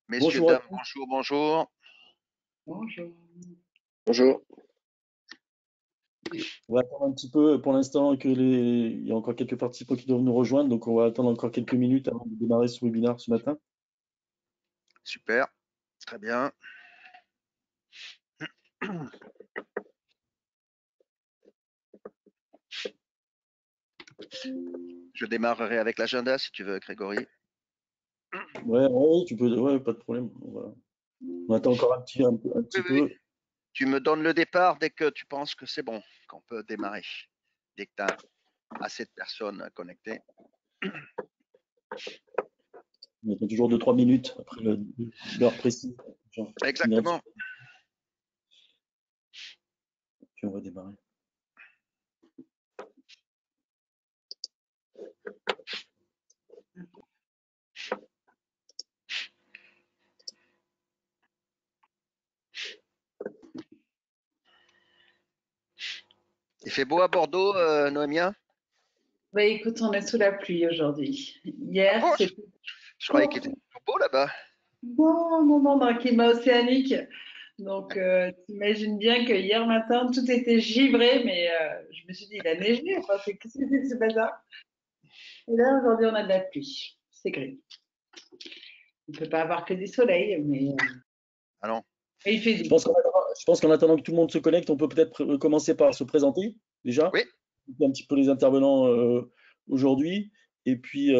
Messieurs, Bonjour à dames, tous. bonjour, bonjour. Bonjour. Bonjour. On va attendre un petit peu pour l'instant il y a encore quelques participants qui doivent nous rejoindre, donc on va attendre encore quelques minutes avant de démarrer ce webinaire ce matin. Super, très bien. Je démarrerai avec l'agenda si tu veux, Grégory. Ouais, tu peux, ouais, pas de problème. On attend encore un petit Oui, peu. Tu me donnes le départ dès que tu penses que c'est bon, qu'on peut démarrer. Dès que tu as assez de personnes connectées. On attend toujours 2-3 minutes après l'heure précise. Exactement. Puis on va démarrer. Il fait beau à Bordeaux, Noémia? Bah, écoute, on est sous la pluie aujourd'hui. Hier, Oh, c'était je croyais qu'il était toujours beau là-bas. non, dans le climat océanique. Donc, t'imagines bien que hier matin, tout était givré, mais je me suis dit, il a neigé. Enfin, qu'est-ce que c'est que ce bazar? Et là, aujourd'hui, on a de la pluie. C'est gris. On ne peut pas avoir que du soleil, mais Ah non. il fait Je doux. pense qu'en attendant que tout le monde se connecte, on peut peut-être commencer par se présenter déjà. Oui. Un petit peu les intervenants aujourd'hui. Et puis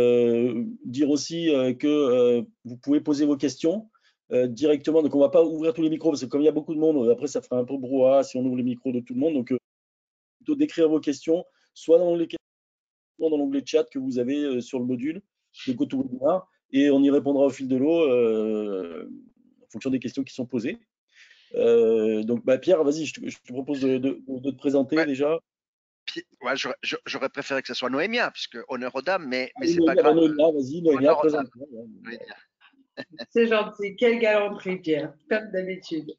dire aussi que vous pouvez poser vos questions directement. Donc on ne va pas ouvrir tous les micros parce que comme il y a beaucoup de monde, après ça fera un peu brouhaha si on ouvre les micros de tout le monde. Donc plutôt d'écrire vos questions, soit dans l'onglet chat que vous avez sur le module de GoToWebinar, et on y répondra au fil de l'eau en fonction des questions qui sont posées. Donc Pierre, vas-y, je te propose de te présenter déjà. Ouais, j'aurais préféré que ce soit Noémia, puisque honneur aux dames, mais c'est pas grave. Noémia, vas-y, Noémia, présente-toi. C'est gentil. Quelle galanterie, Pierre, comme d'habitude.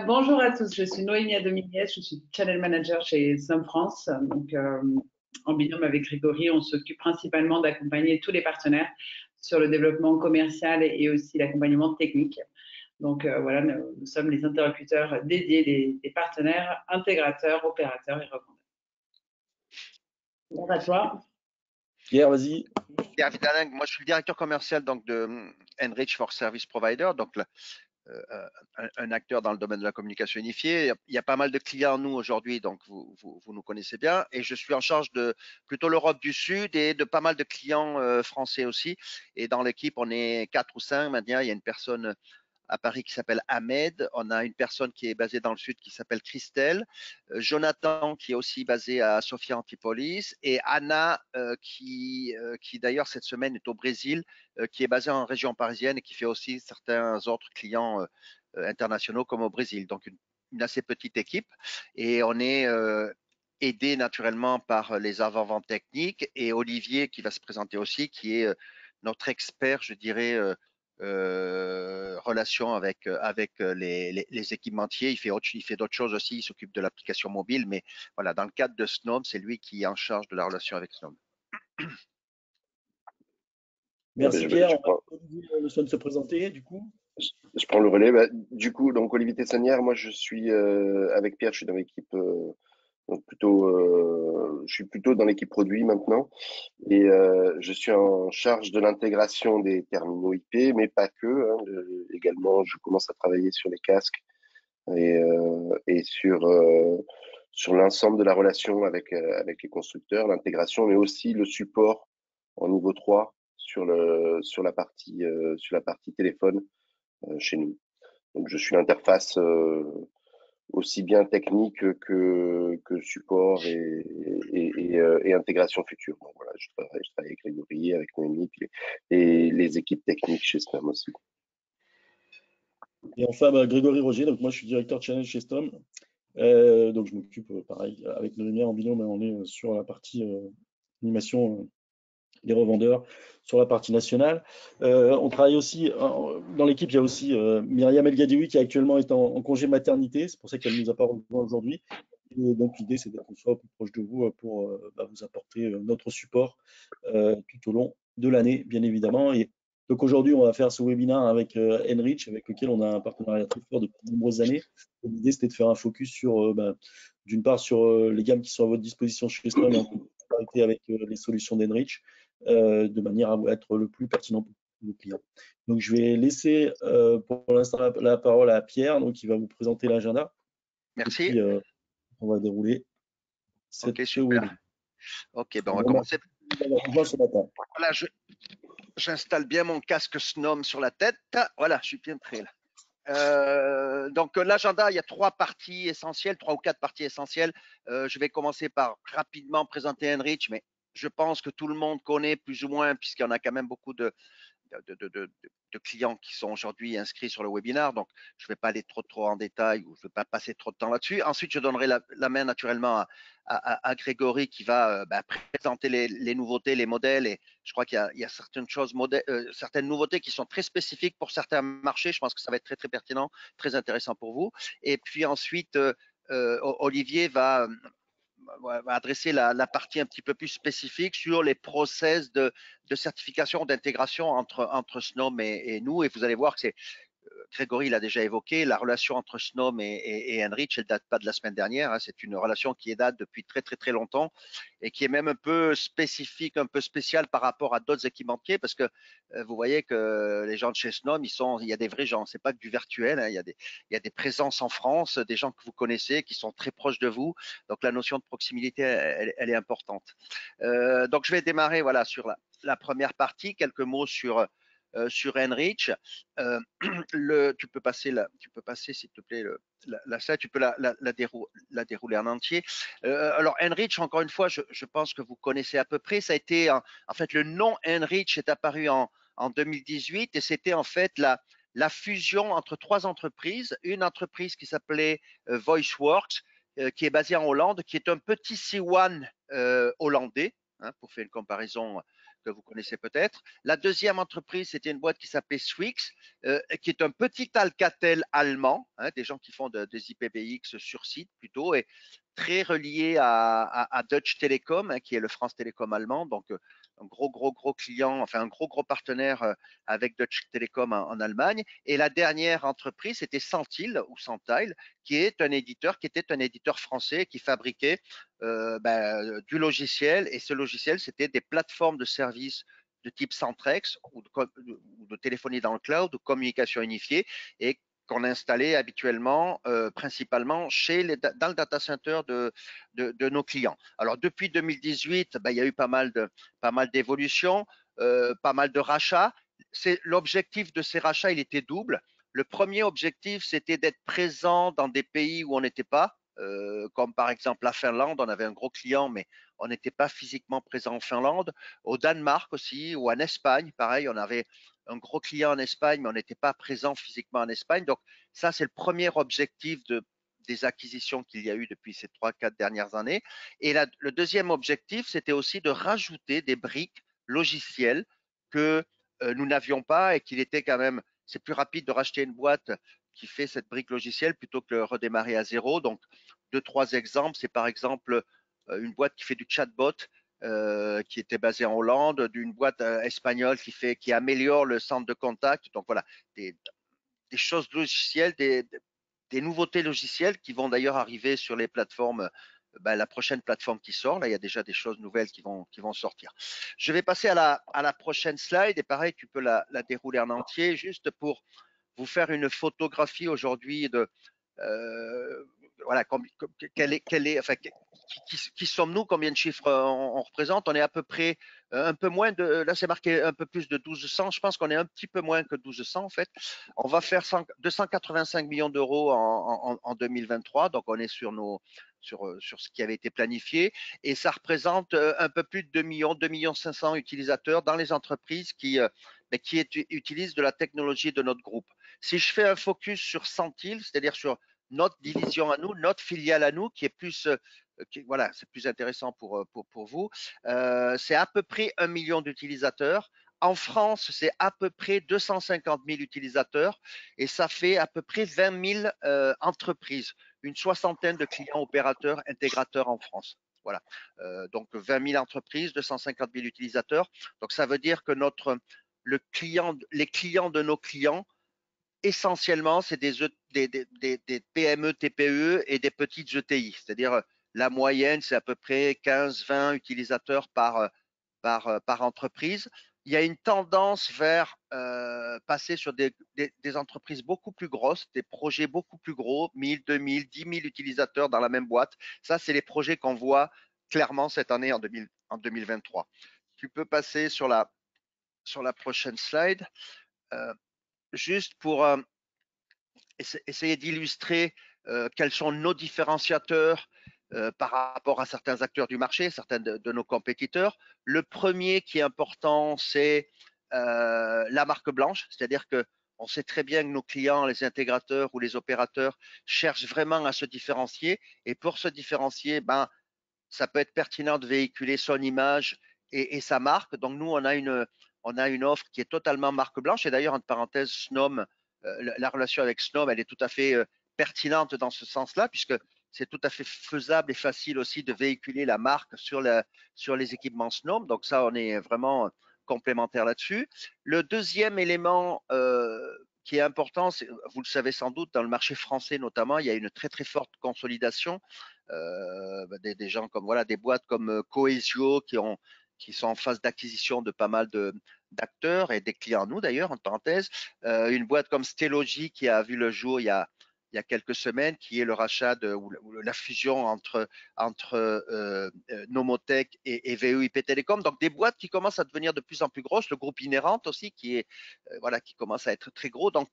Bonjour à tous, je suis Noémia Dominguez, je suis Channel Manager chez Some France. Donc, en binôme avec Grégory, on s'occupe principalement d'accompagner tous les partenaires sur le développement commercial et aussi l'accompagnement technique. Donc, voilà, nous sommes les interlocuteurs dédiés des partenaires, intégrateurs, opérateurs et revendeurs. Bonjour à toi. Pierre, vas-y. Pierre Vidalin, moi je suis le directeur commercial donc, de Enrich for Service Provider, donc un acteur dans le domaine de la communication unifiée. Il y a pas mal de clients, nous, aujourd'hui, donc vous nous connaissez bien. Et je suis en charge de plutôt l'Europe du Sud et de pas mal de clients français aussi. Et dans l'équipe, on est 4 ou 5 maintenant. Il y a une personne à Paris qui s'appelle Ahmed. On a une personne qui est basée dans le sud qui s'appelle Christelle. Jonathan qui est aussi basé à Sofia Antipolis. Et Anna qui d'ailleurs cette semaine est au Brésil, qui est basée en région parisienne et qui fait aussi certains autres clients internationaux comme au Brésil. Donc une assez petite équipe. Et on est aidé naturellement par les avant-ventes techniques et Olivier qui va se présenter aussi, qui est notre expert, je dirais, relation avec les équipementiers. Il fait d'autres choses aussi. Il s'occupe de l'application mobile, mais voilà, dans le cadre de Snom, c'est lui qui est en charge de la relation avec Snom. Merci Pierre. Olivier le soin de se présenter du coup. Je prends le relais. Du coup, donc Olivier Tessanière, moi je suis avec Pierre, je suis dans l'équipe donc je suis plutôt dans l'équipe produit maintenant et je suis en charge de l'intégration des terminaux IP, mais pas que. Également, je commence à travailler sur les casques et sur l'ensemble de la relation avec les constructeurs, l'intégration, mais aussi le support en niveau 3 sur la partie téléphone chez nous. Donc, je suis l'interface aussi bien technique que support et intégration future. Donc, voilà, je travaille avec Grégory, avec Noémie et les équipes techniques chez Stom aussi. Et enfin, Grégory Roger, donc moi je suis directeur channel chez Stom. Donc je m'occupe pareil avec Noémie en binôme, on est sur la partie animation des revendeurs, sur la partie nationale. On travaille aussi, dans l'équipe, il y a aussi Myriam El Gadeoui qui actuellement est en congé maternité, c'est pour ça qu'elle ne nous a pas rejoint aujourd'hui. Et donc l'idée c'est qu'on soit au plus proche de vous pour vous apporter notre support tout au long de l'année, bien évidemment. Et Donc aujourd'hui, on va faire ce webinaire avec Enrich, avec lequel on a un partenariat très fort depuis de nombreuses années. L'idée, c'était de faire un focus sur, d'une part, sur les gammes qui sont à votre disposition chez Snom et en complémentarité avec les solutions d'Enrich, de manière à être le plus pertinent pour nos clients. Donc, je vais laisser pour l'instant la parole à Pierre, donc, qui va vous présenter l'agenda. Merci. Et puis, on va dérouler ce webinaire. Ok, ben on va commencer. Ce matin. Voilà, j'installe bien mon casque Snom sur la tête. Voilà, je suis bien prêt là. Donc l'agenda, il y a 3 parties essentielles, 3 ou 4 parties essentielles. Je vais commencer par rapidement présenter Enrich, mais je pense que tout le monde connaît plus ou moins, puisqu'il y en a quand même beaucoup de clients qui sont aujourd'hui inscrits sur le webinaire. Donc, je ne vais pas aller trop en détail ou je ne vais pas passer trop de temps là-dessus. Ensuite, je donnerai la main naturellement à Grégory qui va présenter les nouveautés, les modèles. Et je crois qu'il y a certaines choses, certaines nouveautés qui sont très spécifiques pour certains marchés. Je pense que ça va être très, très pertinent, très intéressant pour vous. Et puis ensuite, Olivier va adresser la partie un petit peu plus spécifique sur les process de certification, d'intégration entre Snom et nous. Et vous allez voir que c'est Grégory l'a déjà évoqué, la relation entre Snom et Enrich, elle ne date pas de la semaine dernière. Hein, c'est une relation qui date depuis très, très, très longtemps et qui est même un peu spécifique, un peu spéciale par rapport à d'autres équipementiers parce que vous voyez que les gens de chez Snom, il y a des vrais gens. C'est pas que du virtuel. Hein, il y a des présences en France, des gens que vous connaissez, qui sont très proches de vous. Donc, la notion de proximité, elle est importante. Donc, je vais démarrer voilà, sur la première partie. Quelques mots sur Enrich. Tu peux passer s'il te plaît la slide, tu peux la dérouler en entier. Alors Enrich, encore une fois, je pense que vous connaissez à peu près. Ça a été en fait le nom Enrich est apparu en 2018 et c'était en fait la fusion entre 3 entreprises. Une entreprise qui s'appelait VoiceWorks, qui est basée en Hollande, qui est un petit C1 hollandais, hein, pour faire une comparaison que vous connaissez peut-être. La deuxième entreprise, c'était une boîte qui s'appelait Swix, qui est un petit Alcatel allemand, hein, des gens qui font des IPBX sur site plutôt, et très relié à Deutsche Telekom, hein, qui est le France Télécom allemand, donc un gros client, enfin un gros partenaire avec Deutsche Telekom en Allemagne. Et la dernière entreprise, c'était Sentil ou Sentil, qui était un éditeur français qui fabriquait du logiciel. Et ce logiciel, c'était des plateformes de services de type Centrex ou de téléphonie dans le cloud, de communication unifiée, et qu'on installait habituellement, principalement dans le data center de nos clients. Alors depuis 2018, il y a eu pas mal d'évolutions, pas mal de rachats. L'objectif de ces rachats, il était double. Le premier objectif, c'était d'être présent dans des pays où on n'était pas, comme par exemple la Finlande. On avait un gros client, mais on n'était pas physiquement présent en Finlande. Au Danemark aussi, ou en Espagne, pareil, on avait un gros client en Espagne, mais on n'était pas présent physiquement en Espagne. Donc ça, c'est le premier objectif des acquisitions qu'il y a eu depuis ces 3-4 dernières années. Et le deuxième objectif, c'était aussi de rajouter des briques logicielles que nous n'avions pas et qu'il était quand même, c'est plus rapide de racheter une boîte qui fait cette brique logicielle plutôt que de redémarrer à zéro. Donc, 2-3 exemples, c'est par exemple une boîte qui fait du chatbot, qui était basée en Hollande, d'une boîte espagnole qui améliore le centre de contact. Donc voilà, des choses logicielles, des nouveautés logicielles qui vont d'ailleurs arriver sur les plateformes. La prochaine plateforme qui sort, là, il y a déjà des choses nouvelles qui vont sortir. Je vais passer à la prochaine slide et pareil, tu peux la dérouler en entier juste pour vous faire une photographie aujourd'hui de voilà, qui sommes-nous, combien de chiffres on représente. On est à peu près un peu moins de, là c'est marqué un peu plus de 1200, je pense qu'on est un petit peu moins que 1200 en fait. On va faire 285 millions d'euros en 2023, donc on est sur ce qui avait été planifié, et ça représente un peu plus de 2 millions 500 utilisateurs dans les entreprises qui utilisent de la technologie de notre groupe. Si je fais un focus sur Sentil, c'est-à-dire sur notre division à nous, notre filiale à nous, qui est plus, voilà, c'est plus intéressant pour vous. C'est à peu près 1 million d'utilisateurs. En France, c'est à peu près 250 000 utilisateurs et ça fait à peu près 20 000 entreprises, une soixantaine de clients opérateurs intégrateurs en France. Voilà, donc 20 000 entreprises, 250 000 utilisateurs. Donc ça veut dire que les clients de nos clients, essentiellement, c'est des PME, TPE et des petites ETI. C'est-à-dire, la moyenne, c'est à peu près 15-20 utilisateurs par entreprise. Il y a une tendance vers passer sur des entreprises beaucoup plus grosses, des projets beaucoup plus gros, 1000, 2000, 10 000 utilisateurs dans la même boîte. Ça, c'est les projets qu'on voit clairement cette année en 2023. Tu peux passer sur la prochaine slide. Juste pour essayer d'illustrer quels sont nos différenciateurs par rapport à certains acteurs du marché, certains de nos compétiteurs. Le premier qui est important, c'est la marque blanche, c'est-à-dire que on sait très bien que nos clients, les intégrateurs ou les opérateurs cherchent vraiment à se différencier. Et pour se différencier, ben, ça peut être pertinent de véhiculer son image et sa marque. Donc, nous, on a une offre qui est totalement marque blanche. Et d'ailleurs, entre parenthèses, Snom, la relation avec Snom, elle est tout à fait pertinente dans ce sens-là, puisque c'est tout à fait faisable et facile aussi de véhiculer la marque sur les équipements Snom. Donc, ça, on est vraiment complémentaire là-dessus. Le deuxième élément qui est important, vous le savez sans doute, dans le marché français notamment, il y a une très, très forte consolidation. Des gens comme des boîtes comme Cohesio qui sont en phase d'acquisition de pas mal d'acteurs et des clients nous d'ailleurs, en parenthèse. Une boîte comme Stellogy qui a vu le jour il y a quelques semaines, qui est le rachat ou la fusion entre Nomotech et VEIP Télécom. Donc des boîtes qui commencent à devenir de plus en plus grosses. Le groupe Inherent aussi qui commence à être très gros. Donc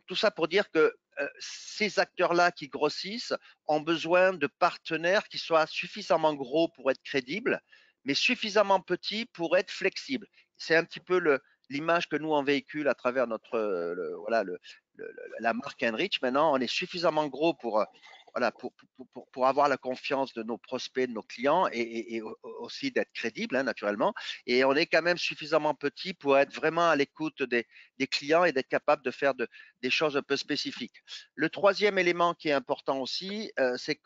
tout ça pour dire que ces acteurs-là qui grossissent ont besoin de partenaires qui soient suffisamment gros pour être crédibles, mais suffisamment petits pour être flexibles. C'est un petit peu l'image que nous on véhicule à travers la marque Enrich. Maintenant, on est suffisamment gros pour avoir la confiance de nos prospects, de nos clients et aussi d'être crédible, naturellement. Et on est quand même suffisamment petit pour être vraiment à l'écoute des clients et d'être capable de faire des choses un peu spécifiques. Le troisième élément qui est important aussi, c'est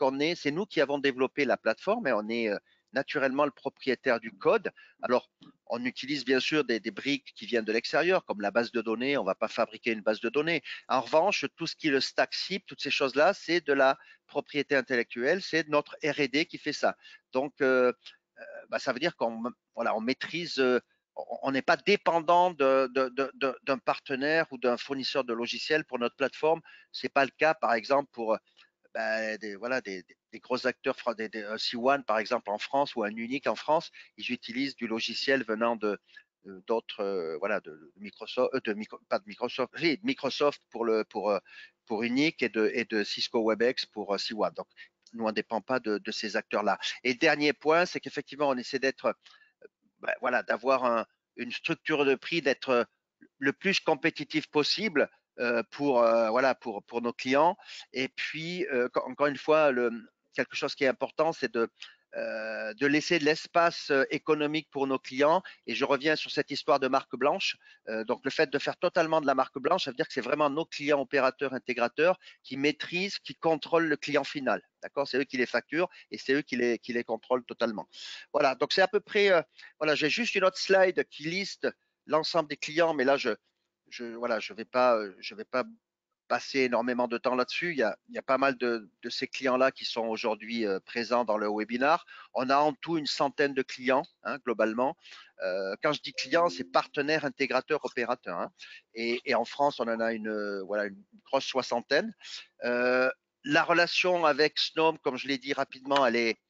nous qui avons développé la plateforme et on est naturellement le propriétaire du code. Alors, on utilise bien sûr des briques qui viennent de l'extérieur, comme la base de données. On ne va pas fabriquer une base de données. En revanche, tout ce qui est le stack SIP, toutes ces choses-là, c'est de la propriété intellectuelle, c'est notre R&D qui fait ça. Donc, ça veut dire qu'on maîtrise, on n'est pas dépendant d'un partenaire ou d'un fournisseur de logiciels pour notre plateforme. Ce n'est pas le cas, par exemple, pour des gros acteurs, des C1 par exemple en France ou un Unique en France. Ils utilisent du logiciel venant d'autres, de Microsoft pour Unique et de Cisco WebEx pour C1. Donc, nous, on ne dépend pas de ces acteurs-là. Et dernier point, c'est qu'effectivement, on essaie d'avoir une structure de prix, d'être le plus compétitif possible pour nos clients. Et puis, encore une fois, quelque chose qui est important, c'est de laisser de l'espace économique pour nos clients. Et je reviens sur cette histoire de marque blanche. Donc, le fait de faire totalement de la marque blanche, ça veut dire que c'est vraiment nos clients opérateurs, intégrateurs qui maîtrisent, qui contrôlent le client final. D'accord? C'est eux qui les facturent et c'est eux qui les contrôlent totalement. Voilà, donc c'est à peu près, j'ai juste une autre slide qui liste l'ensemble des clients, mais là, je vais pas passer énormément de temps là-dessus. Il y a pas mal de ces clients-là qui sont aujourd'hui présents dans le webinar. On a en tout une centaine de clients, globalement. Quand je dis clients, c'est partenaires, intégrateurs, opérateurs. Et en France, on en a une grosse soixantaine. La relation avec Snom, comme je l'ai dit rapidement, elle est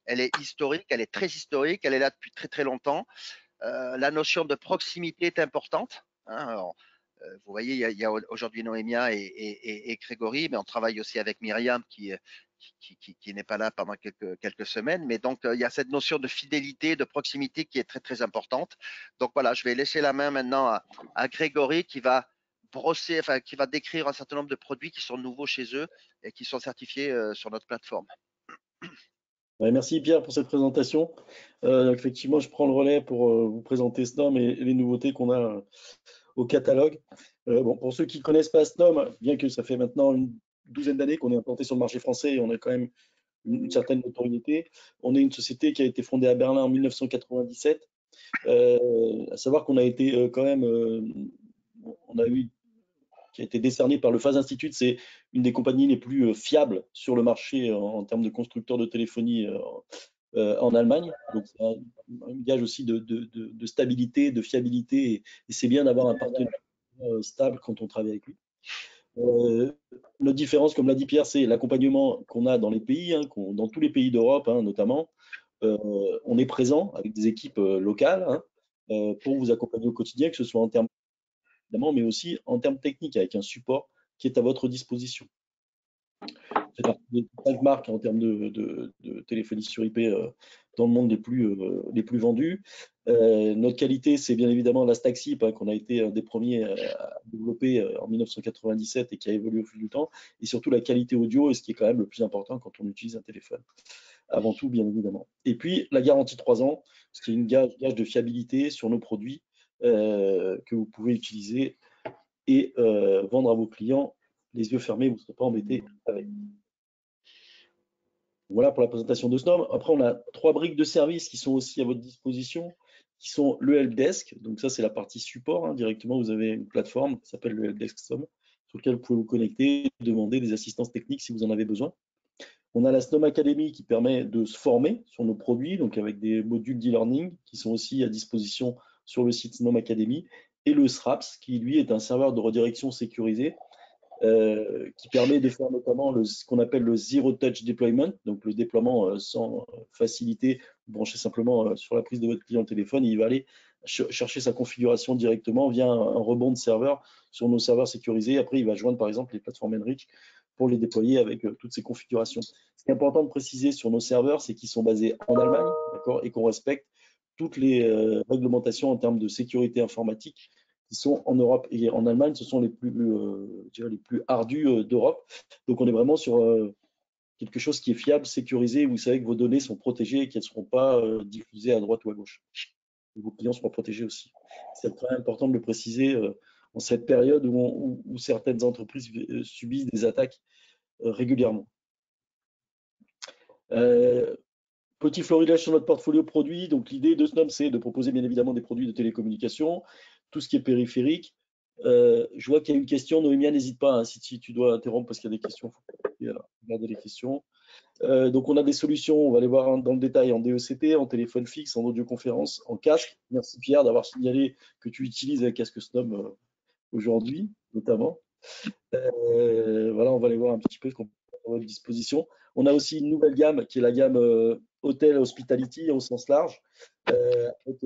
historique, elle est très historique, elle est là depuis très très longtemps. La notion de proximité est importante. Alors, vous voyez, il y a aujourd'hui Noémia et Grégory, mais on travaille aussi avec Myriam qui n'est pas là pendant quelques semaines. Mais donc, il y a cette notion de fidélité, de proximité qui est très, très importante. Donc voilà, je vais laisser la main maintenant à Grégory qui va qui va décrire un certain nombre de produits qui sont nouveaux chez eux et qui sont certifiés sur notre plateforme. Ouais, merci Pierre pour cette présentation. Effectivement, je prends le relais pour vous présenter Snom et les nouveautés qu'on a au catalogue. Pour ceux qui ne connaissent pas Snom, bien que ça fait maintenant une douzaine d'années qu'on est implanté sur le marché français et on a quand même une certaine notoriété, on est une société qui a été fondée à Berlin en 1997 À savoir qu'on a été quand même, on a eu, qui a été décerné par le FAS Institute, c'est une des compagnies les plus fiables sur le marché en termes de constructeurs de téléphonie en Allemagne. Donc, c'est un gage aussi de stabilité, de fiabilité, et c'est bien d'avoir un partenaire stable quand on travaille avec lui. Notre différence, comme l'a dit Pierre, c'est l'accompagnement qu'on a dans les pays, hein, dans tous les pays d'Europe, hein, notamment. On est présent avec des équipes locales, hein, pour vous accompagner au quotidien, que ce soit en termes évidemment, mais aussi en termes techniques, avec un support qui est à votre disposition. C'est partie des 5 marques en termes de téléphonie sur IP dans le monde les plus vendus. Notre qualité, c'est bien évidemment la stack SIP, hein, qu'on a été un des premiers à développer en 1997 et qui a évolué au fil du temps, et surtout la qualité audio, et ce qui est quand même le plus important quand on utilise un téléphone. Avant tout, bien évidemment. Et puis, la garantie 3 ans, ce qui est une gage de fiabilité sur nos produits que vous pouvez utiliser et vendre à vos clients les yeux fermés, vous ne serez pas embêtés avec. Voilà pour la présentation de Snom. Après, on a 3 briques de services qui sont aussi à votre disposition, qui sont le helpdesk. Donc ça, c'est la partie support. Hein. Directement, vous avez une plateforme qui s'appelle le helpdesk Snom, sur lequel vous pouvez vous connecter, demander des assistances techniques si vous en avez besoin. On a la Snom Academy qui permet de se former sur nos produits, donc avec des modules d'e-learning qui sont aussi à disposition sur le site Snom Academy. Et le SRAPS, qui lui est un serveur de redirection sécurisé, qui permet de faire notamment ce qu'on appelle le Zero Touch Deployment, donc le déploiement sans facilité. Vous branchez simplement sur la prise de votre client au téléphone et il va aller chercher sa configuration directement via un rebond de serveur sur nos serveurs sécurisés. Après, il va joindre par exemple les plateformes Enrich pour les déployer avec toutes ces configurations. Ce qui est important de préciser sur nos serveurs, c'est qu'ils sont basés en Allemagne, d'accord, et qu'on respecte toutes les réglementations en termes de sécurité informatique qui sont en Europe et en Allemagne. Ce sont les plus ardus d'Europe. Donc, on est vraiment sur quelque chose qui est fiable, sécurisé. Vous savez que vos données sont protégées et qu'elles ne seront pas diffusées à droite ou à gauche. Et vos clients seront protégés aussi. C'est très important de le préciser en cette période où certaines entreprises subissent des attaques régulièrement. Petit florilège sur notre portfolio produit. Donc, l'idée de Snom, c'est de proposer bien évidemment des produits de télécommunication, tout ce qui est périphérique. Je vois qu'il y a une question. Noémia, n'hésite pas, hein, si tu dois interrompre parce qu'il y a des questions. Il faut regarder les questions. Donc, on a des solutions, on va les voir dans le détail, en DECT, en téléphone fixe, en audioconférence, en casque. Merci Pierre d'avoir signalé que tu utilises un casque Snom aujourd'hui, notamment. Voilà, on va les voir un petit peu ce qu'on peut à votre disposition. On a aussi une nouvelle gamme qui est la gamme Hotel Hospitality au sens large, avec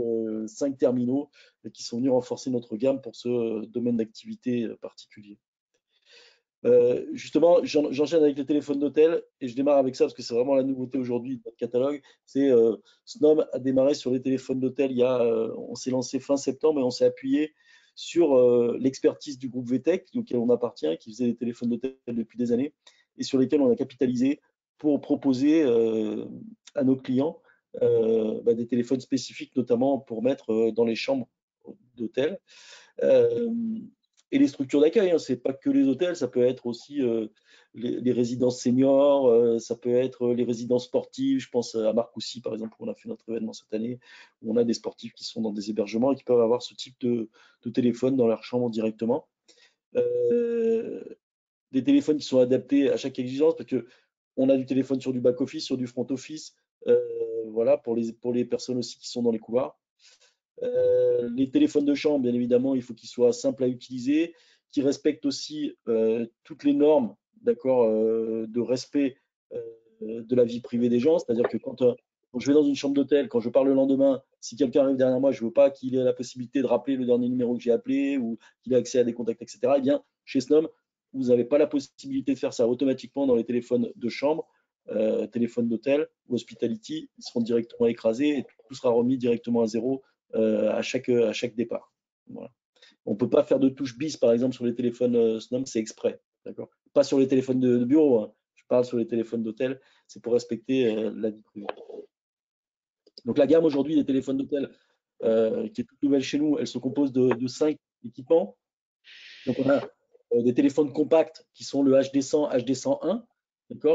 5 terminaux qui sont venus renforcer notre gamme pour ce domaine d'activité particulier. Justement, j'enchaîne avec les téléphones d'hôtel et je démarre avec ça parce que c'est vraiment la nouveauté aujourd'hui de notre catalogue. C'est Snom a démarré sur les téléphones d'hôtel on s'est lancé fin septembre et on s'est appuyé sur l'expertise du groupe VTech auquel on appartient, qui faisait des téléphones d'hôtel depuis des années et sur lesquels on a capitalisé pour proposer à nos clients des téléphones spécifiques, notamment pour mettre dans les chambres d'hôtel. Et les structures d'accueil, hein, c'est pas que les hôtels, ça peut être aussi les résidences seniors, ça peut être les résidences sportives. Je pense à Marcoussis, par exemple, où on a fait notre événement cette année, où on a des sportifs qui sont dans des hébergements et qui peuvent avoir ce type de téléphone dans leur chambre directement. Des téléphones qui sont adaptés à chaque exigence, parce que on a du téléphone sur du back-office, sur du front-office, voilà, pour les personnes aussi qui sont dans les couloirs. Les téléphones de chambre, bien évidemment, il faut qu'ils soient simples à utiliser, qu'ils respectent aussi toutes les normes, d'accord, de respect de la vie privée des gens. C'est-à-dire que quand je vais dans une chambre d'hôtel, quand je pars le lendemain, si quelqu'un arrive derrière moi, je ne veux pas qu'il ait la possibilité de rappeler le dernier numéro que j'ai appelé ou qu'il ait accès à des contacts, etc. Eh bien, chez Snom, vous n'avez pas la possibilité de faire ça automatiquement dans les téléphones de chambre, téléphones d'hôtel ou hospitality. Ils seront directement écrasés et tout sera remis directement à zéro à chaque départ. Voilà. On ne peut pas faire de touche bis, par exemple, sur les téléphones Snom, c'est exprès. Pas sur les téléphones de bureau, hein. Je parle sur les téléphones d'hôtel, c'est pour respecter la vie privée. Donc la gamme aujourd'hui des téléphones d'hôtel, qui est toute nouvelle chez nous, elle se compose de 5 équipements. Donc on a des téléphones compacts qui sont le HD100, HD101,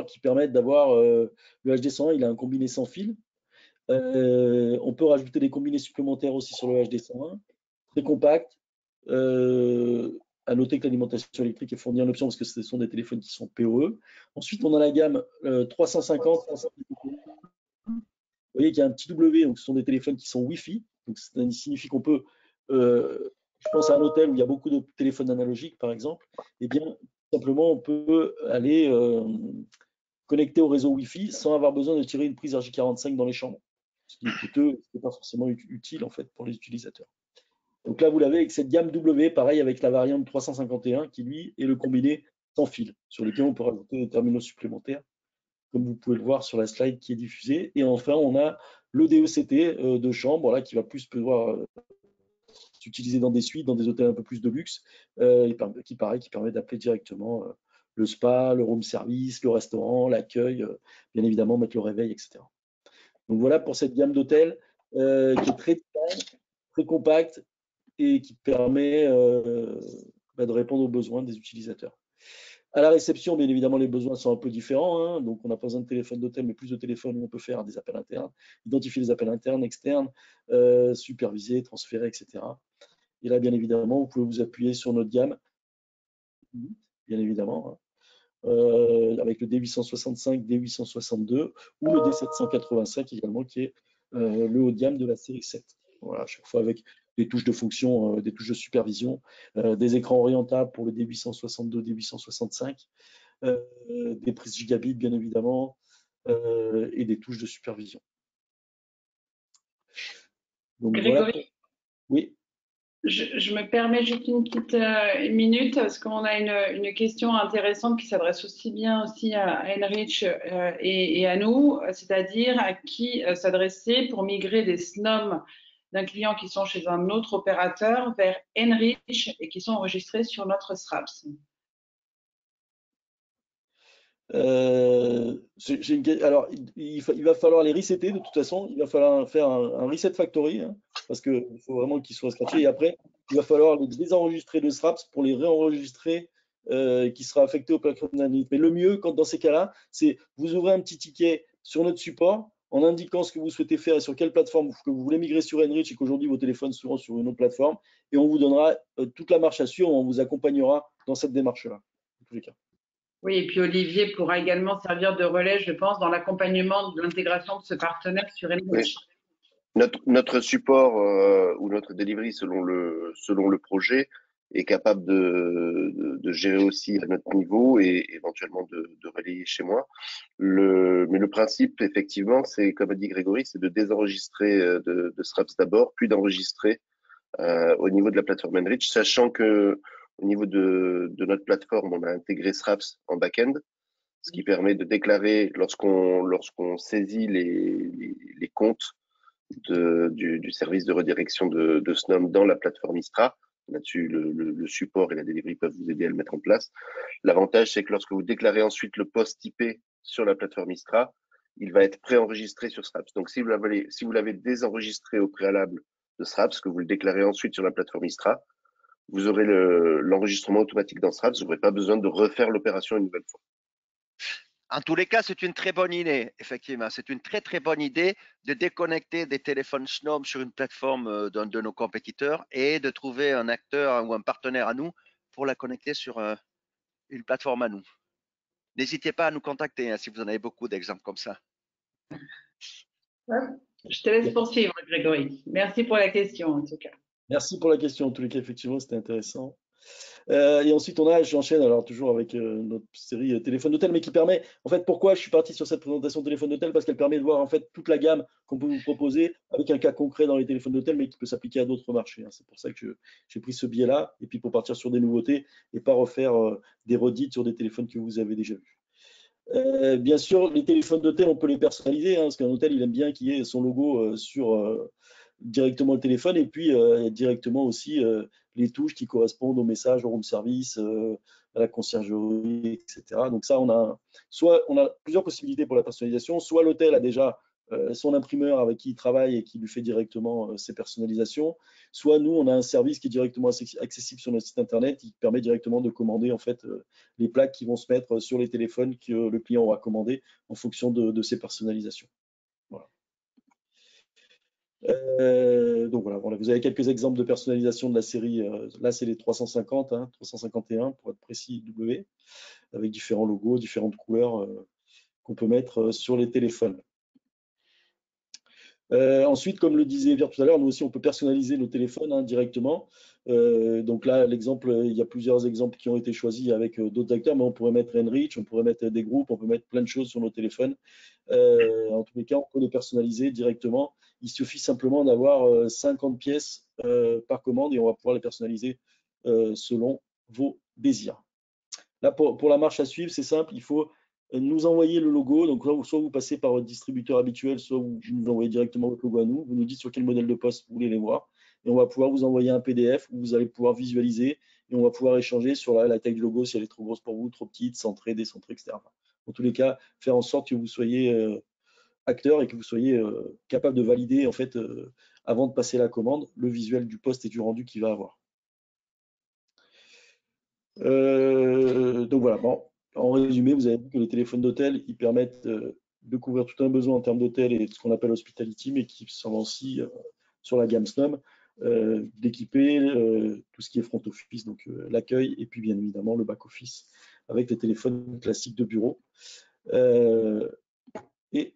qui permettent d'avoir le HD101, il a un combiné sans fil. On peut rajouter des combinés supplémentaires aussi sur le HD101. Très compact. À noter que l'alimentation électrique est fournie en option parce que ce sont des téléphones qui sont PoE. Ensuite, on a la gamme 350. Vous voyez qu'il y a un petit W, donc ce sont des téléphones qui sont Wi-Fi. Donc, ça signifie qu'on peut, je pense à un hôtel où il y a beaucoup de téléphones analogiques, par exemple, eh bien, simplement, on peut aller connecter au réseau Wi-Fi sans avoir besoin de tirer une prise RJ45 dans les chambres, ce qui est coûteux et ce n'est pas forcément utile en fait pour les utilisateurs. Donc là, vous l'avez avec cette gamme W, pareil avec la variante 351 qui, lui, est le combiné sans fil, sur lequel on peut rajouter des terminaux supplémentaires, comme vous pouvez le voir sur la slide qui est diffusée. Et enfin, on a le DECT de chambre, là, qui va plus pouvoir s'utiliser dans des suites, dans des hôtels un peu plus de luxe, qui permet d'appeler directement le spa, le room service, le restaurant, l'accueil, bien évidemment, mettre le réveil, etc. Donc voilà pour cette gamme d'hôtels qui est très compacte et qui permet de répondre aux besoins des utilisateurs. À la réception, bien évidemment, les besoins sont un peu différents. Hein. Donc, on n'a pas besoin de téléphone d'hôtel, mais plus de téléphone où on peut faire des appels internes, identifier les appels internes, externes, superviser, transférer, etc. Et là, bien évidemment, vous pouvez vous appuyer sur notre gamme, bien évidemment, hein, avec le D865, D862 ou le D785 également, qui est le haut de gamme de la série 7. Voilà, à chaque fois avec des touches de fonction, des touches de supervision, des écrans orientables pour le D862, D865, des prises gigabit, bien évidemment, et des touches de supervision. Donc, Grégory, voilà. Oui. Je me permets juste une petite minute parce qu'on a une question intéressante qui s'adresse aussi bien aussi à Enrich et à nous, c'est-à-dire à qui s'adresser pour migrer des SNOM d'un client qui sont chez un autre opérateur vers Enrich et qui sont enregistrés sur notre SRAPS. Alors, il va falloir les resetter de toute façon. Il va falloir faire un reset factory hein, parce qu'il faut vraiment qu'ils soient scratchés. Et après, il va falloir les désenregistrer de SRAPS pour les réenregistrer qui sera affecté au plateforme d'analyse. Mais le mieux, dans ces cas-là, c'est vous ouvrez un petit ticket sur notre support en indiquant ce que vous souhaitez faire et sur quelle plateforme que vous voulez migrer sur Enrich et qu'aujourd'hui vos téléphones seront sur une autre plateforme. Et on vous donnera toute la marche à suivre. On vous accompagnera dans cette démarche-là, en tous les cas. Oui, et puis Olivier pourra également servir de relais, je pense, dans l'accompagnement de l'intégration de ce partenaire sur Enrich. Oui. Notre support ou notre delivery selon le projet est capable de gérer aussi à notre niveau et éventuellement de relayer chez moi. Mais le principe, effectivement, c'est, comme a dit Grégory, c'est de désenregistrer de SRAPS d'abord, puis d'enregistrer au niveau de la plateforme Enrich, sachant que au niveau de notre plateforme, on a intégré SRAPS en back-end, ce qui permet de déclarer lorsqu'on saisit les comptes du service de redirection de SNOM dans la plateforme Istra. Là-dessus, le support et la delivery peuvent vous aider à le mettre en place. L'avantage, c'est que lorsque vous déclarez ensuite le poste IP sur la plateforme Istra, il va être préenregistré sur SRAPS. Donc, si vous l'avez désenregistré au préalable de SRAPS, que vous le déclarez ensuite sur la plateforme Istra, vous aurez l'enregistrement automatique dans SRAPS. Vous n'aurez pas besoin de refaire l'opération une nouvelle fois. En tous les cas, c'est une très bonne idée, effectivement. C'est une très, très bonne idée de déconnecter des téléphones SNOM sur une plateforme d'un de nos compétiteurs et de trouver un acteur ou un partenaire à nous pour la connecter sur une plateforme à nous. N'hésitez pas à nous contacter hein, si vous en avez beaucoup d'exemples comme ça. Je te laisse poursuivre, Grégory. Merci pour la question, en tout cas. Merci pour la question. En tous les cas, effectivement, c'était intéressant. Et ensuite, j'enchaîne alors toujours avec notre série téléphone d'hôtel, mais qui permet, en fait, pourquoi je suis parti sur cette présentation téléphone d'hôtel? Parce qu'elle permet de voir en fait toute la gamme qu'on peut vous proposer avec un cas concret dans les téléphones d'hôtel, mais qui peut s'appliquer à d'autres marchés. Hein. C'est pour ça que j'ai pris ce biais-là, et puis pour partir sur des nouveautés et pas refaire des redites sur des téléphones que vous avez déjà vus. Bien sûr, les téléphones d'hôtel, on peut les personnaliser, hein, parce qu'un hôtel, il aime bien qu'il y ait son logo sur directement le téléphone et puis directement aussi les touches qui correspondent au message, au room service, à la conciergerie, etc. Donc ça, on a plusieurs possibilités pour la personnalisation. Soit l'hôtel a déjà son imprimeur avec qui il travaille et qui lui fait directement ses personnalisations. Soit nous, on a un service qui est directement accessible sur notre site internet qui permet directement de commander en fait les plaques qui vont se mettre sur les téléphones que le client aura commandé en fonction de ses personnalisations. Voilà. Donc voilà, vous avez quelques exemples de personnalisation de la série. Là, c'est les 350, 351 pour être précis, W, avec différents logos, différentes couleurs qu'on peut mettre sur les téléphones. Ensuite, comme le disait Vir tout à l'heure, nous aussi, on peut personnaliser nos téléphones directement. Donc là, l'exemple, il y a plusieurs exemples qui ont été choisis avec d'autres acteurs, mais on pourrait mettre Enrich, on pourrait mettre des groupes, on peut mettre plein de choses sur nos téléphones. En tous les cas, on peut les personnaliser directement. Il suffit simplement d'avoir 50 pièces par commande et on va pouvoir les personnaliser selon vos désirs. Là, pour la marche à suivre, c'est simple, il faut nous envoyer le logo. Donc là, soit vous passez par votre distributeur habituel, soit vous nous envoyez directement votre logo à nous. Vous nous dites sur quel modèle de poste vous voulez les voir. Et on va pouvoir vous envoyer un PDF où vous allez pouvoir visualiser et on va pouvoir échanger sur la taille du logo, si elle est trop grosse pour vous, trop petite, centrée, décentrée, etc. En tous les cas, faire en sorte que vous soyez acteur et que vous soyez capable de valider en fait avant de passer la commande le visuel du poste et du rendu qu'il va avoir. Donc voilà, bon, en résumé, vous avez vu que les téléphones d'hôtel, ils permettent de couvrir tout un besoin en termes d'hôtel et de ce qu'on appelle hospitality, mais qui sont aussi sur la gamme Snom, d'équiper tout ce qui est front office, donc l'accueil, et puis bien évidemment le back office avec les téléphones classiques de bureau et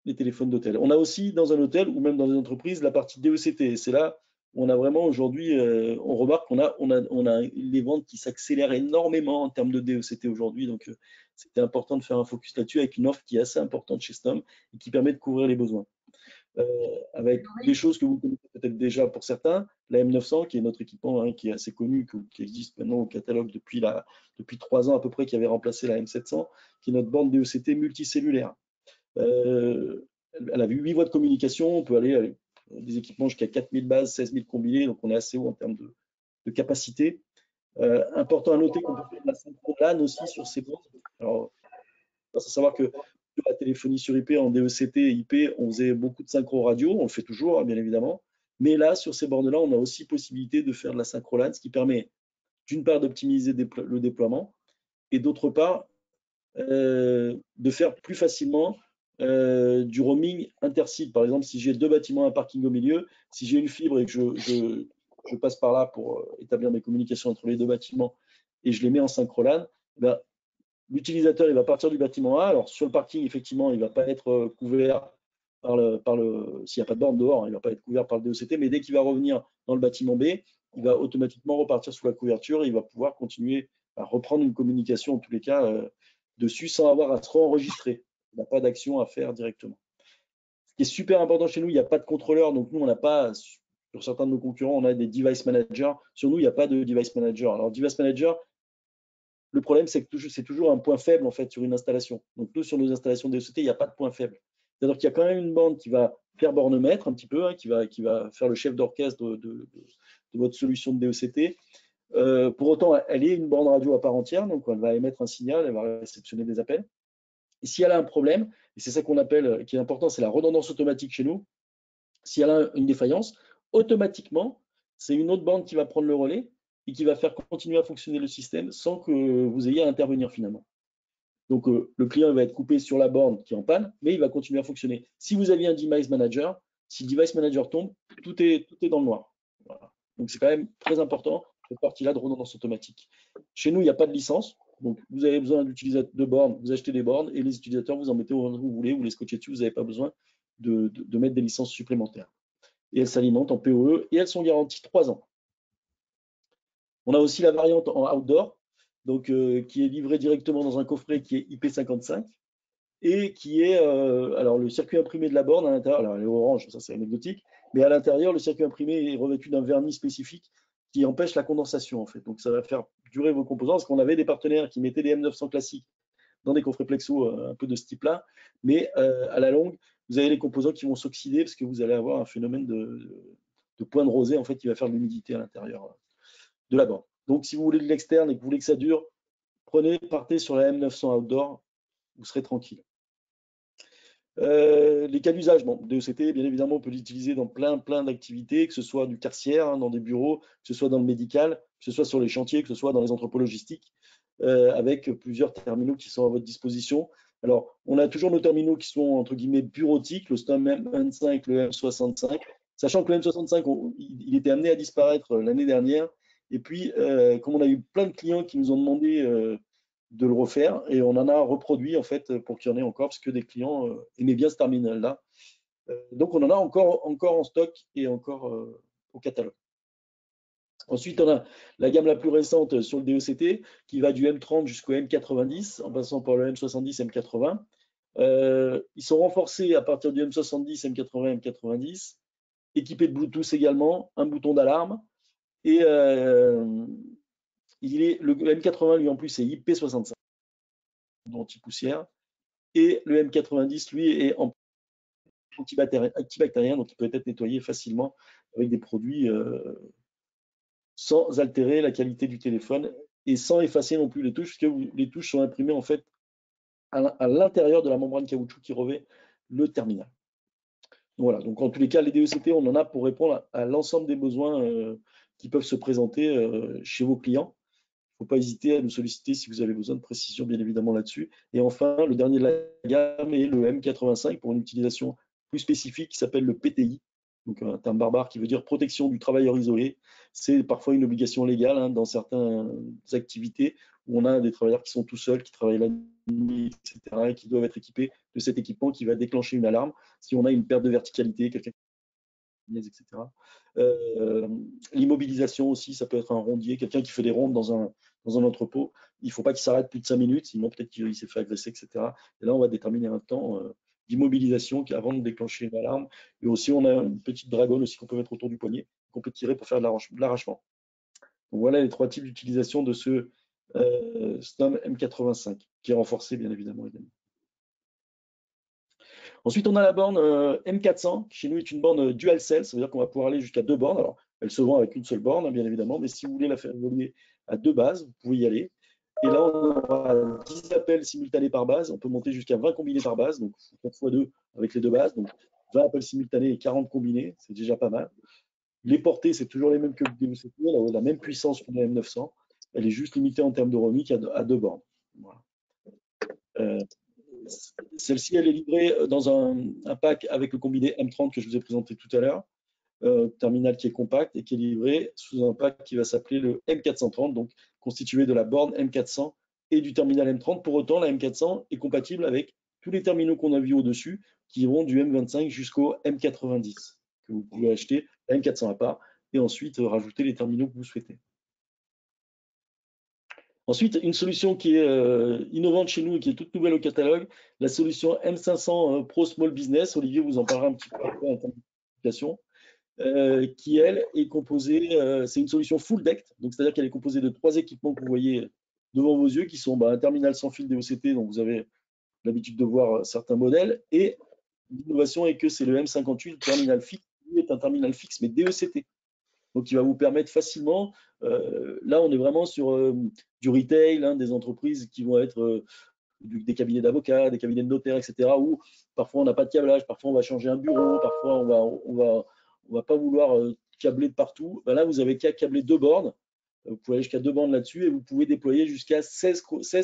les téléphones d'hôtel. On a aussi dans un hôtel ou même dans des entreprises la partie DECT. C'est là où on a vraiment aujourd'hui, on remarque qu'on a les ventes qui s'accélèrent énormément en termes de DECT aujourd'hui. Donc c'était important de faire un focus là-dessus avec une offre qui est assez importante chez Snom et qui permet de couvrir les besoins. Avec des choses que vous connaissez peut-être déjà pour certains, la M900 qui est notre équipement qui est assez connu, qui existe maintenant au catalogue depuis 3 ans à peu près, qui avait remplacé la M700, qui est notre borne DECT multicellulaire. Elle a 8 voies de communication, on peut aller avec des équipements jusqu'à 4000 bases, 16 000 combinés, donc on est assez haut en termes de capacité. Important à noter qu'on peut faire de la synchro LAN aussi sur ces bornes. Alors, il faut savoir que sur la téléphonie sur IP, en DECT et IP, on faisait beaucoup de synchro radio, on le fait toujours, bien évidemment. Mais là, sur ces bornes-là, on a aussi possibilité de faire de la synchro LAN, ce qui permet d'une part d'optimiser le déploiement et d'autre part de faire plus facilement du roaming intersite. Par exemple, si j'ai 2 bâtiments, un parking au milieu, si j'ai une fibre et que je passe par là pour établir mes communications entre les 2 bâtiments et je les mets en synchro LAN, ben, l'utilisateur il va partir du bâtiment A. Alors sur le parking, effectivement, il ne va pas être couvert s'il n'y a pas de borne dehors, il ne va pas être couvert par le DECT, mais dès qu'il va revenir dans le bâtiment B, il va automatiquement repartir sous la couverture et il va pouvoir continuer à reprendre une communication en tous les cas dessus sans avoir à se re-enregistrer. Il n'a pas d'action à faire directement. Ce qui est super important chez nous, il n'y a pas de contrôleur, donc nous on n'a pas, sur certains de nos concurrents, on a des device managers. Sur nous, il n'y a pas de device manager. Alors device manager, le problème c'est que c'est toujours un point faible en fait sur une installation. Donc nous sur nos installations DECT, il n'y a pas de point faible. C'est-à-dire qu'il y a quand même une bande qui va faire borne-mètre un petit peu, qui va faire le chef d'orchestre de votre solution de DECT. Pour autant, elle est une borne radio à part entière, donc elle va émettre un signal, elle va réceptionner des appels. Et si elle a un problème, et c'est ça qu'on appelle, qui est important, c'est la redondance automatique chez nous, si elle a une défaillance, automatiquement, c'est une autre borne qui va prendre le relais et qui va faire continuer à fonctionner le système sans que vous ayez à intervenir finalement. Donc le client va être coupé sur la borne qui est en panne, mais il va continuer à fonctionner. Si vous aviez un device manager, si le device manager tombe, tout est dans le noir. Voilà. Donc c'est quand même très important cette partie-là de redondance automatique. Chez nous, il n'y a pas de licence. Donc vous avez besoin de bornes, vous achetez des bornes et les utilisateurs, vous en mettez où vous voulez, vous les scotchez dessus, vous n'avez pas besoin de mettre des licences supplémentaires. Et elles s'alimentent en PoE et elles sont garanties 3 ans. On a aussi la variante en outdoor, donc qui est livrée directement dans un coffret qui est IP55 et qui est alors le circuit imprimé de la borne à l'intérieur, alors elle est orange, ça c'est anecdotique, mais à l'intérieur le circuit imprimé est revêtu d'un vernis spécifique qui empêche la condensation en fait. Donc ça va faire durer vos composants, parce qu'on avait des partenaires qui mettaient des M900 classiques dans des coffrets Plexo un peu de ce type-là, mais à la longue, vous avez les composants qui vont s'oxyder parce que vous allez avoir un phénomène de point de rosée en fait qui va faire de l'humidité à l'intérieur de la borne. Donc si vous voulez de l'externe et que vous voulez que ça dure, partez sur la M900 Outdoor, vous serez tranquille. Les cas d'usage, bon, DECT, bien évidemment, on peut l'utiliser dans plein d'activités, que ce soit du tertiaire, dans des bureaux, que ce soit dans le médical, que ce soit sur les chantiers, que ce soit dans les entrepôts logistiques, avec plusieurs terminaux qui sont à votre disposition. Alors, on a toujours nos terminaux qui sont, entre guillemets, bureautiques, le Snom M25, le M65, Sachant que le M65, il était amené à disparaître l'année dernière. Et puis, comme on a eu plein de clients qui nous ont demandé de le refaire, et on en a reproduit en fait pour qu'il y en ait encore, parce que des clients aimaient bien ce terminal-là. Donc, on en a encore en stock et encore au catalogue. Ensuite, on a la gamme la plus récente sur le DECT qui va du M30 jusqu'au M90, en passant par le M70, M80. Ils sont renforcés à partir du M70, M80, M90, équipés de Bluetooth également, un bouton d'alarme. Et le M80, lui, en plus, est IP65, anti-poussière. Et le M90, lui, est antibactérien, donc il peut être nettoyé facilement avec des produits sans altérer la qualité du téléphone et sans effacer non plus les touches, puisque les touches sont imprimées en fait à l'intérieur de la membrane caoutchouc qui revêt le terminal. Voilà, donc en tous les cas, les DECT, on en a pour répondre à l'ensemble des besoins qui peuvent se présenter chez vos clients. Il ne faut pas hésiter à nous solliciter si vous avez besoin de précision, bien évidemment, là-dessus. Et enfin, le dernier de la gamme est le M85 pour une utilisation plus spécifique qui s'appelle le PTI, donc un terme barbare qui veut dire protection du travailleur isolé. C'est parfois une obligation légale dans certaines activités où on a des travailleurs qui sont tout seuls, qui travaillent la nuit, etc., et qui doivent être équipés de cet équipement qui va déclencher une alarme si on a une perte de verticalité, quelqu'un etc. L'immobilisation aussi, ça peut être un rondier, quelqu'un qui fait des rondes dans un entrepôt. Il ne faut pas qu'il s'arrête plus de 5 minutes, sinon peut-être qu'il s'est fait agresser, etc. Et là, on va déterminer un temps d'immobilisation avant de déclencher une alarme. Et aussi, on a une petite dragonne aussi qu'on peut mettre autour du poignet, qu'on peut tirer pour faire de l'arrachement. Donc voilà les trois types d'utilisation de ce SNOM M85, qui est renforcé, bien évidemment. Ensuite, on a la borne M400, qui chez nous est une borne DualSense, ça veut dire qu'on va pouvoir aller jusqu'à 2 bornes. Alors, elle se vend avec une seule borne, bien évidemment, mais si vous voulez la faire évoluer à 2 bases, vous pouvez y aller. Et là, on aura 10 appels simultanés par base. On peut monter jusqu'à 20 combinés par base, donc 4 x 2 avec les 2 bases. Donc, 20 appels simultanés et 40 combinés, c'est déjà pas mal. Les portées, c'est toujours les mêmes que le DECT, la même puissance que le M900. Elle est juste limitée en termes de ROMIC à 2 bornes. Voilà. Celle-ci, elle est livrée dans un pack avec le combiné M30 que je vous ai présenté tout à l'heure, terminal qui est compact et qui est livré sous un pack qui va s'appeler le M430, donc constitué de la borne M400 et du terminal M30. Pour autant, la M400 est compatible avec tous les terminaux qu'on a vus au-dessus, qui vont du M25 jusqu'au M90, que vous pouvez acheter, la M400 à part, et ensuite rajouter les terminaux que vous souhaitez. Ensuite, une solution qui est innovante chez nous et qui est toute nouvelle au catalogue, la solution M500 Pro Small Business. Olivier vous en parlera un petit peu après en termes d'application, qui, elle, est composée, c'est une solution full decked, donc c'est-à-dire qu'elle est composée de 3 équipements que vous voyez devant vos yeux, qui sont un terminal sans fil DECT, dont vous avez l'habitude de voir certains modèles, et l'innovation est que c'est le M58, le terminal fixe, qui est un terminal fixe, mais DECT. Donc, il va vous permettre facilement, là, on est vraiment sur du retail, des entreprises qui vont être des cabinets d'avocats, des cabinets de notaires, etc., où parfois on n'a pas de câblage, parfois on va changer un bureau, parfois on va pas vouloir câbler de partout. Ben là, vous avez qu'à câbler 2 bornes. Vous pouvez aller jusqu'à 2 bornes là-dessus et vous pouvez déployer jusqu'à 16